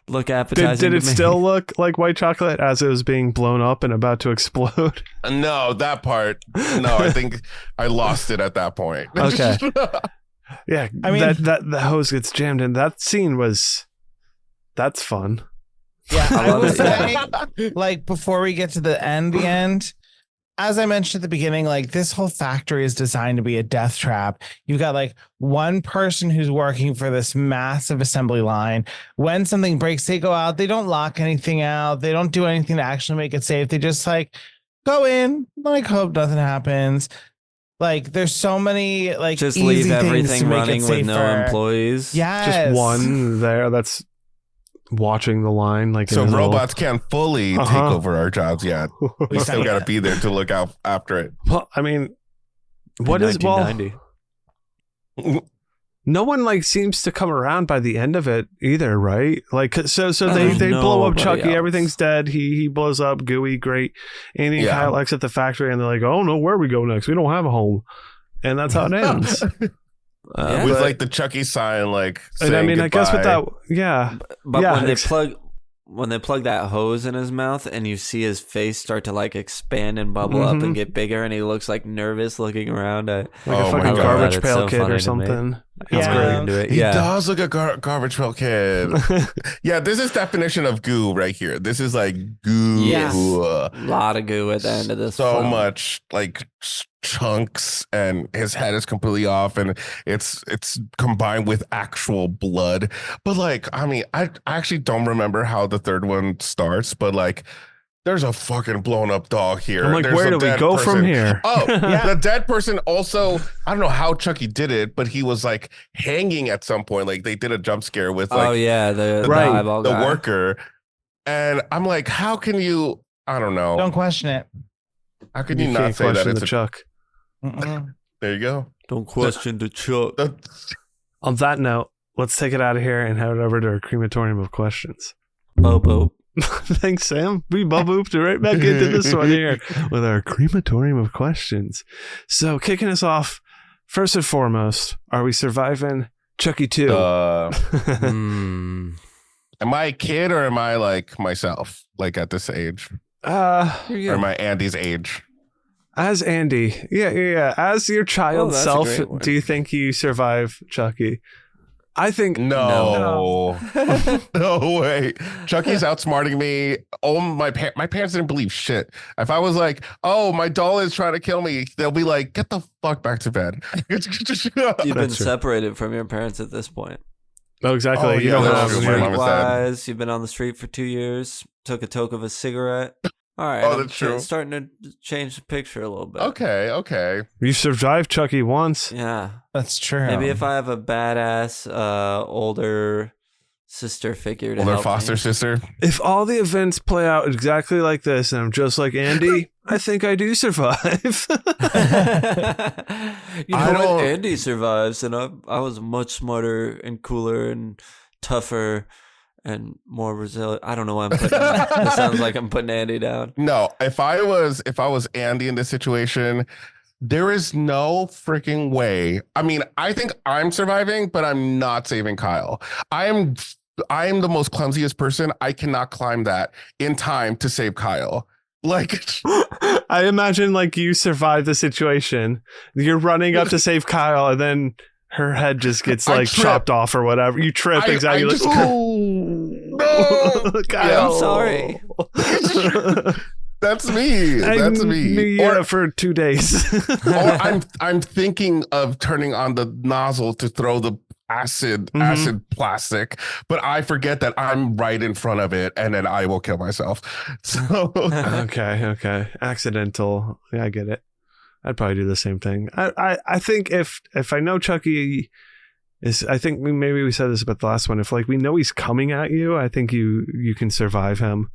look appetizing. Did it still look like white chocolate as it was being blown up and about to explode? No, that part. No, I think I lost it at that point. Okay. Yeah, I mean that the hose gets jammed in. That scene that's fun. Yeah, I would say, like before we get to the end, as I mentioned at the beginning, like this whole factory is designed to be a death trap. You've got like one person who's working for this massive assembly line. When something breaks, they go out. They don't lock anything out. They don't do anything to actually make it safe. They just like go in, like hope nothing happens. Like there's so many like just easy leave things everything to make running it with no safer. employees. Yes. Just one there that's watching the line. Like So in a little- robots can't fully take over our jobs yet. We still got to be there to look out after it. Well, I mean, what is well? 1990. No one like seems to come around by the end of it either, right? Like so they There's blow up nobody Chucky, else. everything's dead. He blows up, Gooey, great. Andy and Yeah. Kyle exit the factory, and they're like, "Oh no, where we go next? We don't have a home," and that's how it ends. Yeah. With But- like the Chucky sign, like. And I mean, saying I guess with goodbye. that, yeah, But Yeah, when they plug that hose in his mouth and you see his face start to like expand and bubble up and get bigger and he looks like nervous looking around, like Oh a my fucking God. garbage It's pail so kid funny or to me. something. Yeah. I'm really into it. He Yeah. does look a garbage pail kid. Yeah, this is definition of goo right here. This is like goo. Yes. A lot of goo at the end of this. So film. much like chunks, and his head is completely off, and it's combined with actual blood. But like, I mean, I actually don't remember how the third one starts, but like, there's a fucking blown up dog here. I'm like, There's where a do we dead go from person. here? Oh, Yeah. the dead person also, I don't know how Chucky did it, but he was like hanging at some point. Like they did a jump scare with like Oh yeah, the Right. eyeball the guy. worker. And I'm like, how can you, I don't know. Don't question it. How can you, not can't say that question it's the a, Chuck? Mm-mm. there you go. Don't question the Chuck. On that note, let's take it out of here and head over to our crematorium of questions. Bobo. Thanks, Sam. We booped right back into this one here with our crematorium of questions. So, kicking us off, first and foremost, are we surviving Chucky 2? Hmm. Am I a kid or am I like myself, like at this age? Or am I Andy's age? As Andy, yeah. As your child that's a self, great one. do you think you survive Chucky? I think No. No way. Chucky's outsmarting me. Oh, my parents didn't believe shit. If I was like, oh, my doll is trying to kill me, they'll be like, get the fuck back to bed. You've been That's true. separated from your parents at this point. Oh, exactly. Oh, you yeah, don't that's have true. My mom was dead. Streetwise, you've been on the street for 2 years. Took a toke of a cigarette. All right, Oh, I'm that's true. starting to change the picture a little bit. Okay. You survived Chucky once. Yeah. That's true. Maybe if I have a badass older sister figure to Older help foster me. sister. If all the events play out exactly like this, and I'm just like Andy, I think I do survive. You know I what? don't- Andy survives, and I was much smarter and cooler and tougher and more resilient. I don't know why I'm putting. It sounds like I'm putting Andy down. No, if I was Andy in this situation, there is no freaking way. I mean, I think I'm surviving, but I'm not saving Kyle. I am the most clumsiest person. I cannot climb that in time to save Kyle. Like, I imagine like you survive the situation. You're running up to save Kyle, and then her head just gets I like trip. chopped off or whatever. You trip I exactly. just- like, No! Kyle. I'm sorry. that's me. I That's knew me. you for 2 days. Or I'm thinking of turning on the nozzle to throw the acid plastic, but I forget that I'm right in front of it, and then I will kill myself. So Okay. Accidental. Yeah, I get it. I'd probably do the same thing. I think if I know Chucky is, I think maybe we said this about the last one. If like we know he's coming at you, I think you can survive him.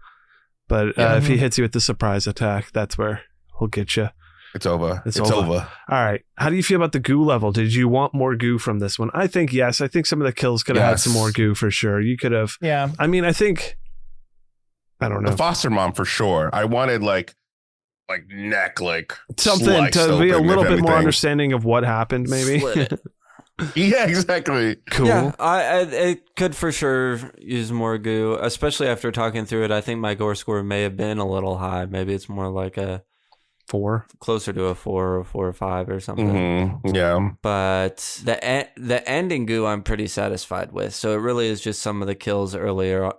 But if he hits you with the surprise attack, that's where he'll get you. it's over. It's It's over. over. All right. How do you feel about the goo level? Did you want more goo from this one? I think yes. I think some of the kills could have had some Yes. more goo for sure. You could have. Yeah. I mean, I think. I don't know. The foster mom for sure. I wanted like neck, like Something sliced to be a open, little if bit more anything. understanding of what happened, maybe. Slit it. Yeah, exactly. Cool. Yeah, I it could for sure use more goo, especially after talking through it. I think my gore score may have been a little high. Maybe it's more like a 4. closer to a 4 or 4 or 5 or something. Yeah. But the ending goo I'm pretty satisfied with. So it really is just some of the kills earlier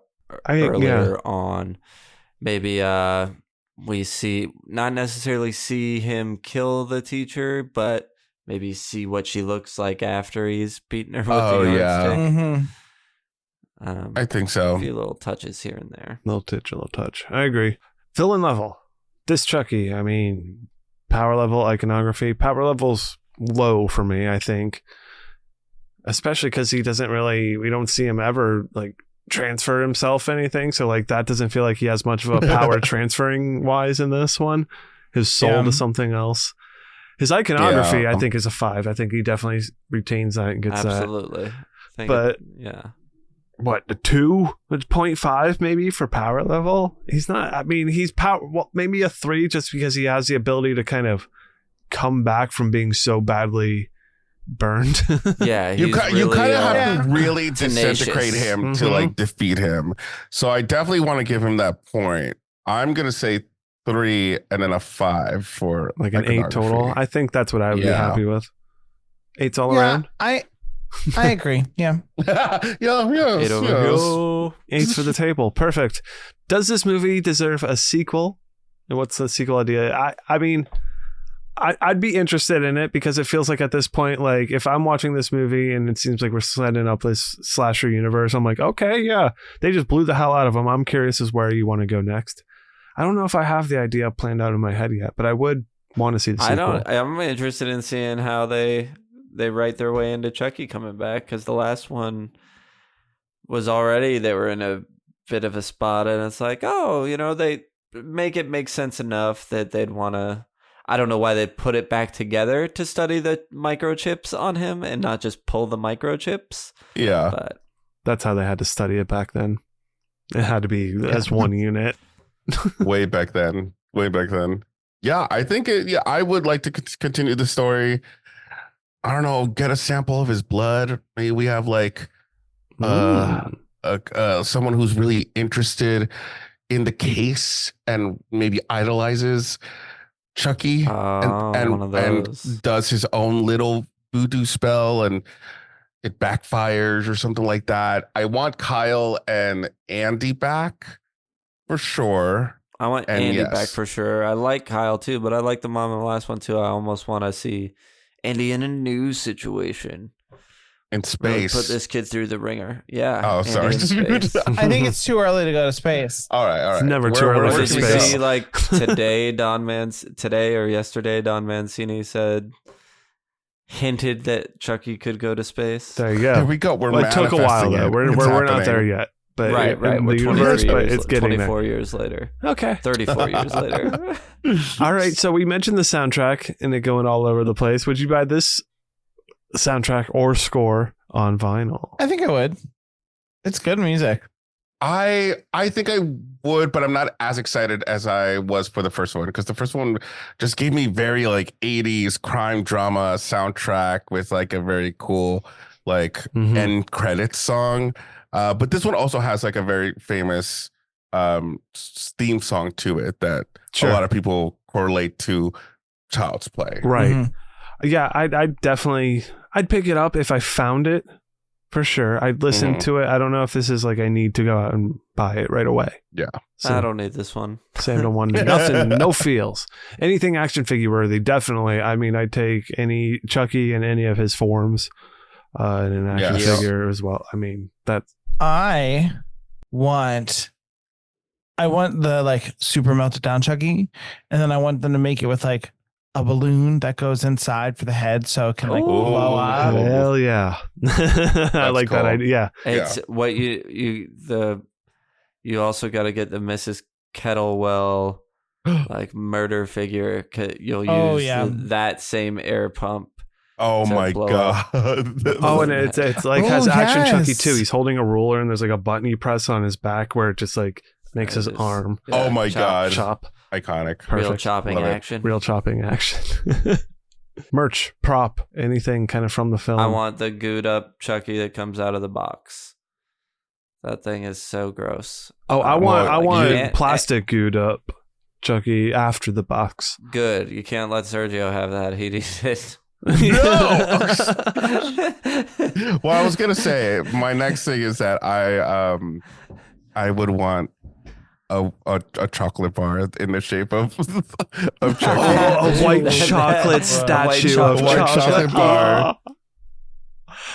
I think, yeah. on. Maybe we see not necessarily see him kill the teacher, but maybe see what she looks like after he's beaten her with the yardstick. Mm-hmm. I think so. A few little touches here and there. Little touch. I agree. Villain level. This Chucky, I mean, power level, iconography. Power level's low for me, I think. Especially because we don't see him ever like transfer himself anything. So like that doesn't feel like he has much of a power transferring wise in this one. His soul to something else. His iconography, I think, is a 5. I think he definitely retains that and gets Absolutely. But yeah. What, the 2.5 maybe for power level? He's not, I mean, he's maybe a 3 just because he has the ability to kind of come back from being so badly burned. Yeah, you kind of have to really tenacious. disintegrate him to like defeat him. So I definitely want to give him that point. I'm going to say 3 and then a 5 for like an 8 total. I think that's what I would be happy with. 8's all around. I agree. Yeah. Yeah. 8 over here. 8's for the table. Perfect. Does this movie deserve a sequel? And what's the sequel idea? I mean, I'd be interested in it because it feels like at this point, like if I'm watching this movie and it seems like we're setting up this slasher universe, I'm like, okay, yeah, they just blew the hell out of them. I'm curious as where you want to go next. I don't know if I have the idea planned out in my head yet, but I would want to see the sequel. I'm interested in seeing how they write their way into Chucky coming back, because the last one was already, they were in a bit of a spot, and it's like, they make it make sense enough that they'd want to. I don't know why they put it back together to study the microchips on him and not just pull the microchips. Yeah. But that's how they had to study it back then. It had to be as one unit. Way back then. Yeah, I think I would like to continue the story. I don't know, get a sample of his blood. Maybe we have like someone who's really interested in the case and maybe idolizes Chucky and does his own little voodoo spell and it backfires or something like that. I want Kyle and Andy back for sure. I want Andy back for sure. I like Kyle too, but I like the mom in the last one too. I almost want to see Andy in a new situation. In space. Really put this kid through the ringer. Yeah. Oh, sorry. I think it's too early to go to space. All right. It's never too early for Did you space. see, like, today or yesterday, Don Mancini hinted that Chucky could go to space. There you go. There we go. It took a while though. We're not there yet. But Right. in We're the universe, but it's getting 24 there. years later. Okay. 34 years later. All right. So we mentioned the soundtrack and it going all over the place. Would you buy this soundtrack or score on vinyl? I think I would. It's good music. I think I would, but I'm not as excited as I was for the first one, because the first one just gave me very like 80s crime drama soundtrack with like a very cool like end credits song. But this one also has like a very famous theme song to it that a lot of people correlate to Child's Play. Right. Yeah, I'd pick it up if I found it, for sure. I'd listen to it. I don't know if this is like I need to go out and buy it right away. Yeah. So, I don't need this one. Sam don't want nothing, no feels. Anything action figure worthy, definitely. I mean, I'd take any Chucky in any of his forms in an action figure as well. I mean, that's... I want the like super melted down Chucky, and then I want them to make it with like a balloon that goes inside for the head so it can like blow up. Hell yeah. I like that idea. It's what you also got to get the Mrs. Kettlewell like murder figure. You'll use that same air pump. Oh my god. And it's like has action Chucky too. He's holding a ruler and there's like a button you press on his back where it just like makes his arm. Oh my god. Chop. Iconic. Perfect. Real chopping action. Real chopping action. Merch, prop, anything kind of from the film. I want the gooed up Chucky that comes out of the box. That thing is so gross. Oh, I want plastic gooed up Chucky after the box. Good. You can't let Sergio have that. He needs it. No. Well, I was gonna say my next thing is that I would want a chocolate bar in the shape of Chucky. A white chocolate statue of White chocolate bar.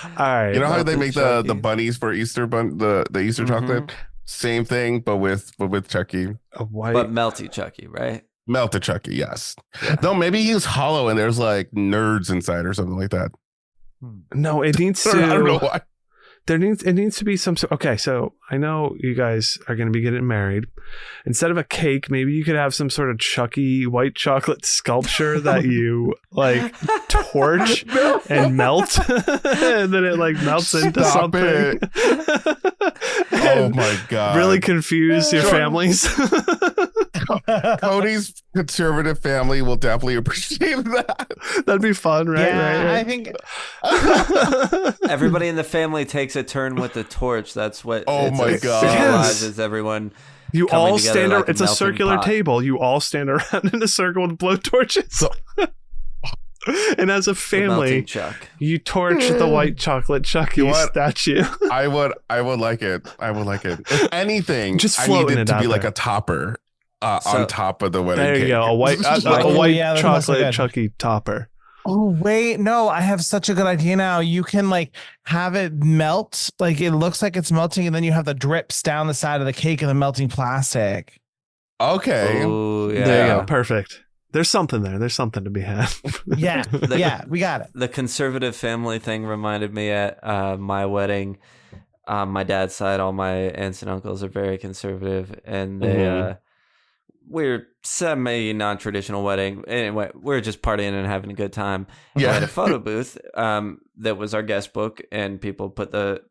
All right. You know how they Melted make Chucky. the bunnies for Easter the Easter chocolate? Same thing, but with Chucky. A white. But melty Chucky, right? Melted Chucky, yes. No, maybe he's hollow and there's like nerds inside or something like that. No, it needs to. I don't know why. It needs to be some. Okay, so I know you guys are going to be getting married. Instead of a cake, maybe you could have some sort of Chucky white chocolate sculpture that you like torch and melt, and then it like melts into Stop something. Oh my god! Really confuse your families. Cody's conservative family will definitely appreciate that. That'd be fun, right? Yeah, right. I think Everybody in the family takes a turn with the torch. That's what. Oh it's my a- God. symbolizes everyone. You coming all together stand. like a It's a melting circular pot. table. You all stand around in a circle with blowtorches. And as a The family, melting Chuck. you torch the white chocolate Chucky You know what? statue. I would like it. I would like it. If anything, Just I need floating it it to out be like there. a topper So- on top of the wedding There you cake. go. A white Oh, white yeah, that must look chocolate good. Chucky topper. Oh wait, no, I have such a good idea now. You can like have it melt, like it looks like it's melting, and then you have the drips down the side of the cake of the melting plastic. Okay. Oh yeah. There you go. Perfect. There's something there. There's something to be had. Yeah, yeah, we got it. The conservative family thing reminded me at my wedding. My dad's side, all my aunts and uncles are very conservative, and they we're semi non-traditional wedding. Anyway, we're just partying and having a good time. We Yeah. had a photo booth that was our guest book, and people put a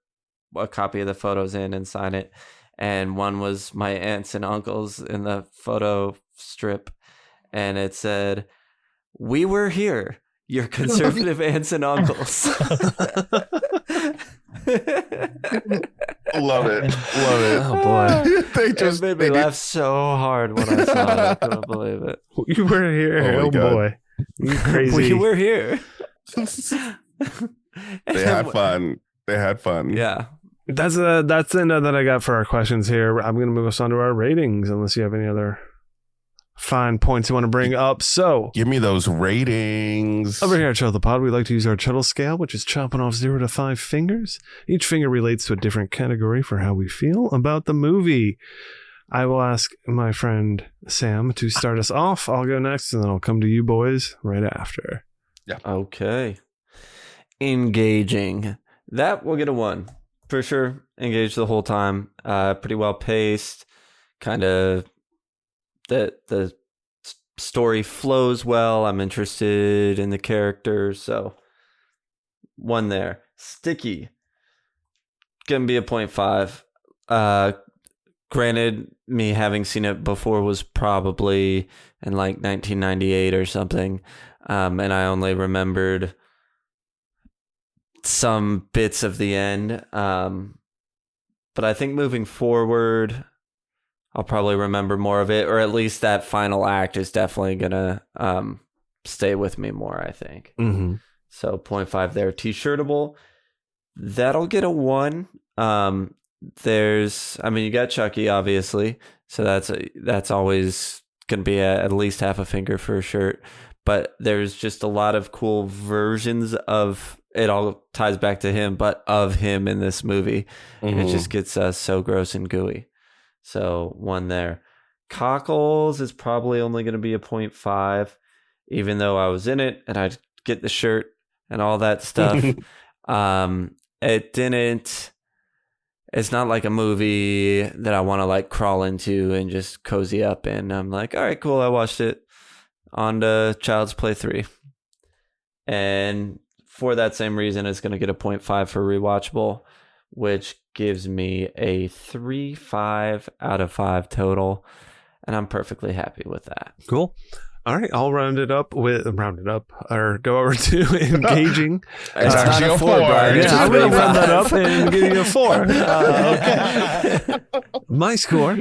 copy of the photos in and sign it. And one was my aunts and uncles in the photo strip, and it said, "We were here, your conservative aunts and uncles." Love it. Love it. Oh boy. They It just made me they laugh so hard when I saw it. I couldn't believe it. You were here. Oh my Oh, God. boy. You crazy. We were here. They had fun. They had fun. Yeah. That's the end that I got for our questions here. I'm going to move us on to our ratings unless you have any other fine points you want to bring up. So Give me those ratings. over here at Chuttle the Pod, we like to use our Chuttle scale, which is chopping off 0 to 5 fingers. Each finger relates to a different category for how we feel about the movie. I will ask my friend Sam to start us off. I'll go next, and then I'll come to you boys right after. Okay. Engaging. That will get a 1. For sure. Engaged the whole time. Pretty well paced. Kind of the story flows well. I'm interested in the characters. So 1 there. Sticky. Gonna be a 0.5. Granted, me having seen it before was probably in like 1998 or something. And I only remembered some bits of the end. But I think moving forward, I'll probably remember more of it, or at least that final act is definitely going to stay with me more, I think. Mm-hmm. So 0.5 there. T-shirtable, that'll get a 1. You got Chucky, obviously. So that's always going to be at least half a finger for a shirt. But there's just a lot of cool versions of it. All ties back to him, but of him in this movie. It just gets so gross and gooey. So 1 there. Cockles is probably only going to be a 0.5, even though I was in it and I'd get the shirt and all that stuff. It's not like a movie that I want to like crawl into and just cozy up in. I'm like, all right, cool. I watched it. On to Child's Play 3. And for that same reason, it's going to get a 0.5 for rewatchable, which gives me a 3.5 out of 5 total. And I'm perfectly happy with that. Cool. All right, I'll round it up or go over to engaging. It's not a 4, Brian. Yeah, It's I'm a going to round 3.5. that up and give you a 4. Okay. My score,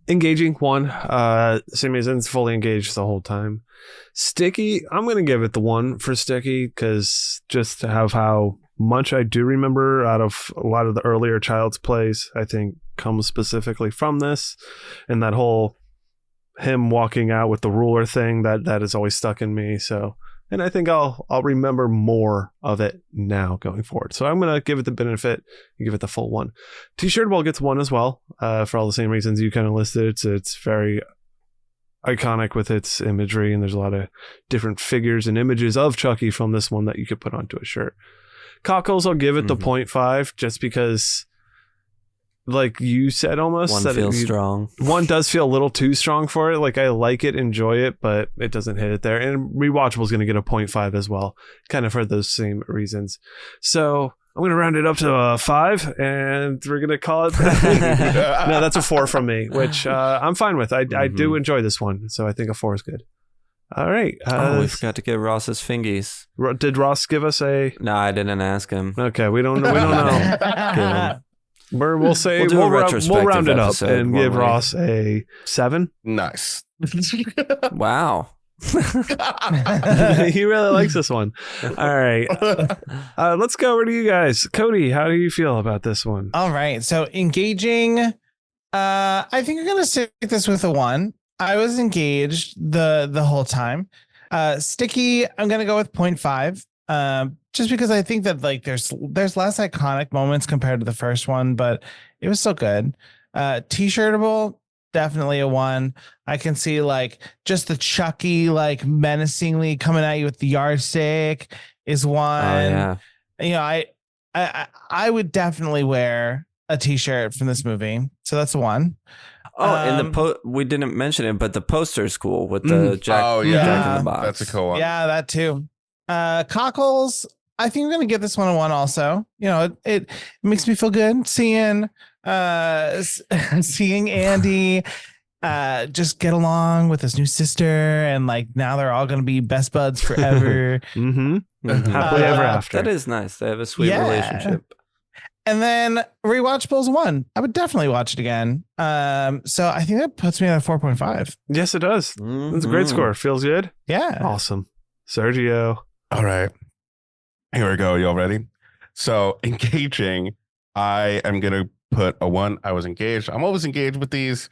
engaging 1. Same reasons, fully engaged the whole time. Sticky, I'm going to give it the 1 for Sticky because just to have how much I do remember out of a lot of the earlier Child's Plays, I think, comes specifically from this, and that whole him walking out with the ruler thing that has always stuck in me. So, and I think I'll remember more of it now going forward. So I'm gonna give it the benefit and give it the full 1. T-shirt ball gets 1 as well, for all the same reasons you kind of listed. It's very iconic with its imagery, and there's a lot of different figures and images of Chucky from this one that you could put onto a shirt. Cockles, I'll give it the 0.5 just because, like you said, almost One that feels strong. One does feel a little too strong for it. Like, I like it, enjoy it, but it doesn't hit it there. And Rewatchable is going to get a 0.5 as well, kind of for those same reasons. So I'm going to round it up to a 5, and we're going to call it. No, that's a 4 from me, which I'm fine with. I do enjoy this one, so I think a 4 is good. All right. We forgot to give Ross's fingies. Did Ross give us a? No, I didn't ask him. Okay, we don't know. We'll say do a we'll retrospective round it up episode and one give week. Ross a 7. Nice. Wow. He really likes this one. All right. Let's go over to you guys. Cody, how do you feel about this one? All right. So engaging. I think I'm gonna stick this with a 1. I was engaged the whole time. Sticky, I'm gonna go with 0.5. Just because I think that like there's less iconic moments compared to the first one, but it was still good. T-shirtable, definitely a 1. I can see like just the Chucky like menacingly coming at you with the yardstick is 1. Oh, yeah. You know, I would definitely wear a T-shirt from this movie, so that's a 1. Oh, and we didn't mention it, but the poster is cool with the Jack. Oh yeah, Jack in the Box. that's a cool one. Yeah, that too. Cockles, I think I'm gonna give this one a 1 also. You know, it makes me feel good seeing Andy just get along with his new sister, and like now they're all gonna be best buds forever. Happily ever after. That is nice. They have a sweet relationship. And then Rewatchable's 1. I would definitely watch it again. So I think that puts me at a 4.5. Yes, it does. That's a great score. Feels good. Yeah. Awesome. Sergio. All right. Here we go. Y'all ready? So engaging, I am going to put a 1. I was engaged. I'm always engaged with these.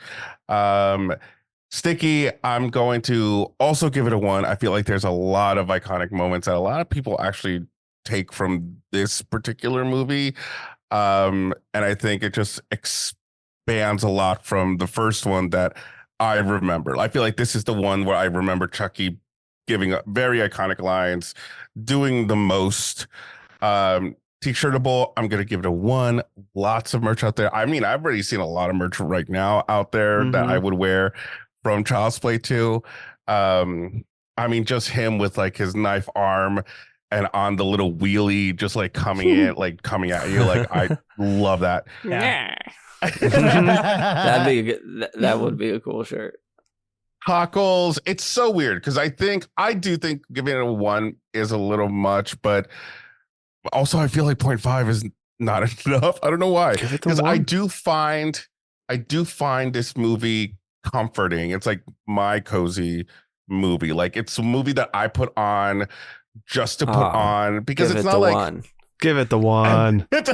Sticky, I'm going to also give it a 1. I feel like there's a lot of iconic moments that a lot of people actually take from this particular movie. And I think it just expands a lot from the first one that I remember. I feel like this is the one where I remember Chucky giving very iconic lines, doing the most. T-shirtable, I'm going to give it a 1. Lots of merch out there. I mean, I've already seen a lot of merch right now out there that I would wear from Child's Play 2. I mean, just him with like his knife arm and on the little wheelie, just like coming in, like coming at you. Like, I love that. Yeah. That would be a cool shirt. Cockles, it's so weird because I do think giving it a 1 is a little much, but also I feel like 0.5 is not enough. I don't know why. Because I do find this movie comforting. It's like my cozy movie. Like, it's a movie that I put on just to put on because it's not like 1. Give it the 1. I don't know. Give it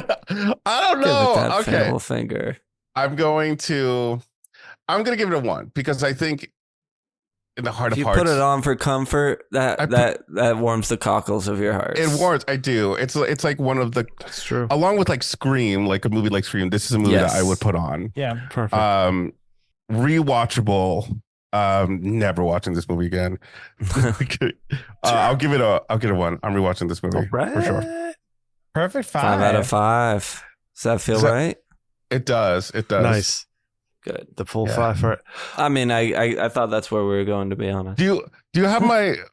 that Okay. middle finger. I'm gonna give it a 1 because I think in the heart If of you hearts, put it on for comfort, that warms the cockles of your heart. it warms. I do. It's like one of the. That's true. Along with like Scream, like a movie like Scream, this is a movie that I would put on. Yeah. Perfect. Rewatchable. Never watching this movie again. I'll give it a 1. I'm rewatching this movie for sure. Perfect 5. 5 out of 5. Does that feel right? It does. Nice. Good. The full 5 for it. I mean, I thought that's where we were going, to be honest. Do you have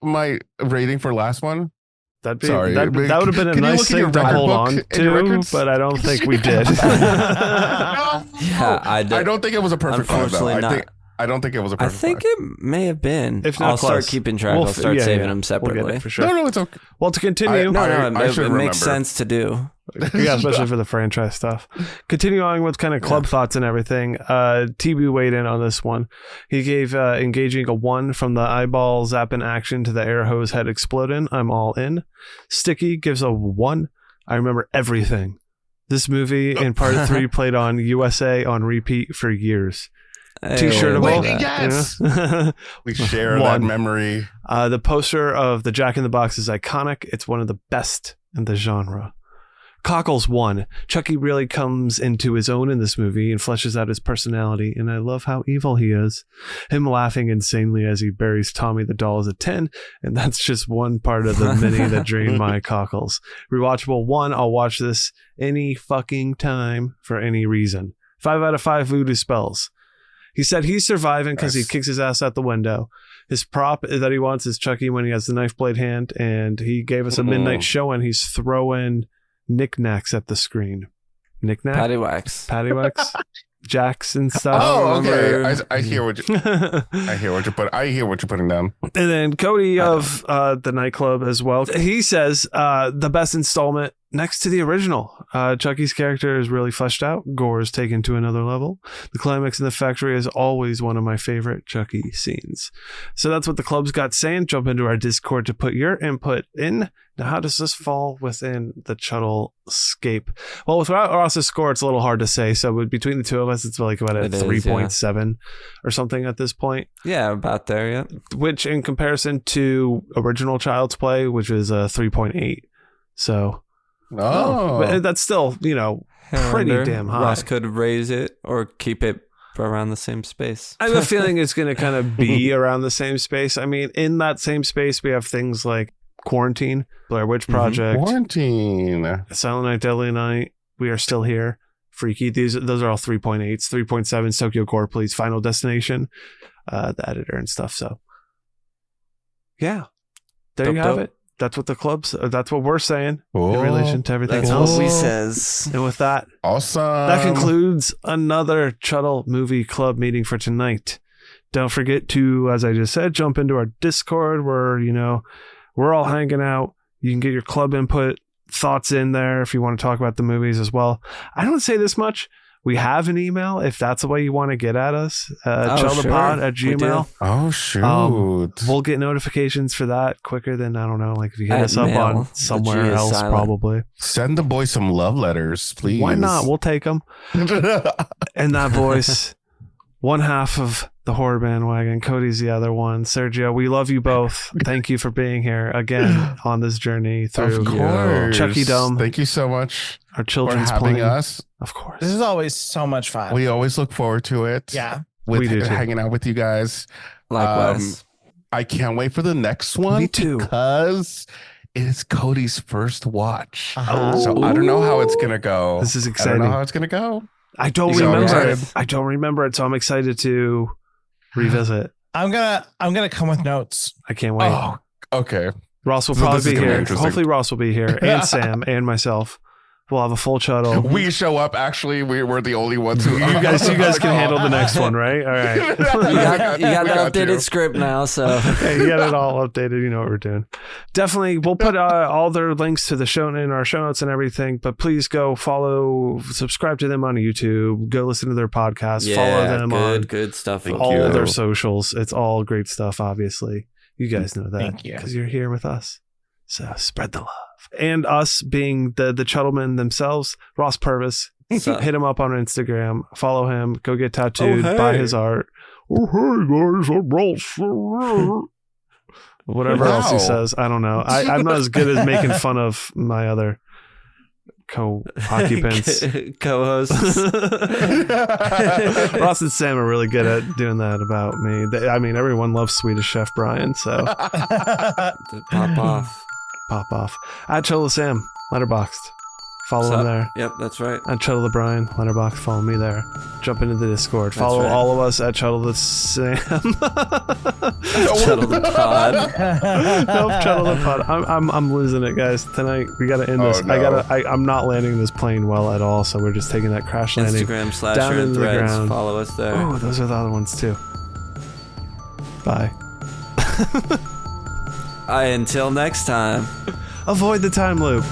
my rating for last one? That Sorry, would have been a can you nice look at your thing to record hold book on and your to, records? but I don't think we did. Yeah, I don't think it was a perfect 5 though. Unfortunately not. I don't think it was a I perfect think 5. it may have been. If not I'll start close. keeping track. I'll start saving them We'll separately. get it for sure. No, it's okay. Well, to continue, No, I it should makes remember. sense to do. yeah, especially for the franchise stuff. Continuing with kind of club thoughts and everything, TB weighed in on this one. He gave engaging a 1 from the eyeball zapping action to the air hose head exploding. I'm all in. Sticky gives a 1 I remember everything. This movie in part 3 played on USA on repeat for years. T-shirtable. Yes. We share that memory. The poster of the Jack in the Box is iconic. It's one of the best in the genre. Cockles 1. Chucky really comes into his own in this movie and fleshes out his personality, and I love how evil he is. Him laughing insanely as he buries Tommy the doll is a 10, and that's just one part of the many that drain my cockles. Rewatchable 1. I'll watch this any fucking time for any reason. 5 out of 5 voodoo spells. He said he's surviving because he kicks his ass out the window. His prop that he wants is Chucky when he has the knife blade hand, and he gave us a midnight show and he's throwing knickknacks at the screen. Knickknack? Paddywhacks? Jacks and stuff. Oh, okay. I hear what you I hear what you're putting down. And then Cody of the nightclub as well. He says the best installment next to the original. Chucky's character is really fleshed out. Gore is taken to another level. The climax in the factory is always one of my favorite Chucky scenes. So that's what the club's got saying. Jump into our Discord to put your input in. Now, how does this fall within the Chuddle scape? Well, without Ross's score, it's a little hard to say. So between the two of us, it's like about a 3.7 or something at this point. Yeah, about there, yeah. Which in comparison to original Child's Play, which is a 3.8. So... but that's still, pretty damn high. Ross could raise it or keep it around the same space. I have a feeling it's going to kind of be around the same space. I mean, in that same space, we have things like Quarantine, Blair Witch Project, Quarantine, Silent Night, Deadly Night, We Are Still Here, Freaky. Those are all 3.8s, 3.7s, Tokyo Gore Police, Final Destination, the editor and stuff. So, yeah, there you have it. That's what the club's. That's what we're saying in relation to everything else. That's what we says. And with that, awesome. That concludes another Chuddle Movie Club meeting for tonight. Don't forget to, as I just said, jump into our Discord where we're all hanging out. You can get your club input, thoughts in there if you want to talk about the movies as well. I don't say this much. We have an email if that's the way you want to get at us. chuddlepod@gmail.com. Oh, shoot. We'll get notifications for that quicker than, I don't know, like if you hit us up on somewhere else, probably. Send the boys some love letters, please. Why not? We'll take them. And that voice, one half of the horror bandwagon. Cody's the other one. Sergio, we love you both. Thank you for being here again on this journey through Chucky Dome. Thank you so much. Our children's for having playing us. Of course. This is always so much fun. We always look forward to it. Yeah. We do too. Hanging out with you guys. Likewise. I can't wait for the next one. Me too. Because it is Cody's first watch. Uh-huh. So I don't know how it's going to go. This is I exciting. don't know how it's going to go. I don't remember it, so I'm excited to revisit. I'm gonna come with notes. I can't wait. Oh, okay. Ross will So probably this is be gonna be here. interesting. Hopefully Ross will be here, and Sam, and myself. We'll have a full Chuddle. We show up. Actually, we're the only ones who. You guys can handle the next one, right? All right. You got the updated script now, so Hey, you got it all updated. You know what we're doing. Definitely, we'll put all their links to the show in our show notes and everything. But please go subscribe to them on YouTube. Go listen to their podcast. Follow them on good stuff. all their socials. It's all great stuff. Obviously, you guys know that. Thank you. Because you're here with us. So spread the love. And us being the Chuddlemen themselves, Ross Purvis. Hit him up on Instagram. Follow him. Go get tattooed. Buy his art. Oh, hey guys, I'm Ross. Whatever else he says. I don't know. I'm not as good as making fun of my other co-occupants. Co-hosts. Ross and Sam are really good at doing that about me. Everyone loves Swedish Chef Bryan, so pop off. At Chuddle Sam, Letterboxd. Follow him there. Yep, that's right. At Chuddle the Bryan, Letterboxd. Follow me there. Jump into the Discord. Follow all of us at Chuddle the Sam. Chuddle the Pod. Nope, Chuddle the Pod. I'm losing it, guys. Tonight we gotta end this. No. I'm not landing this plane well at all, so we're just taking that crash landing Instagram / down into the Threads. ground. Follow us there. Oh, those are the other ones too. Bye. Until next time. Avoid the time loop.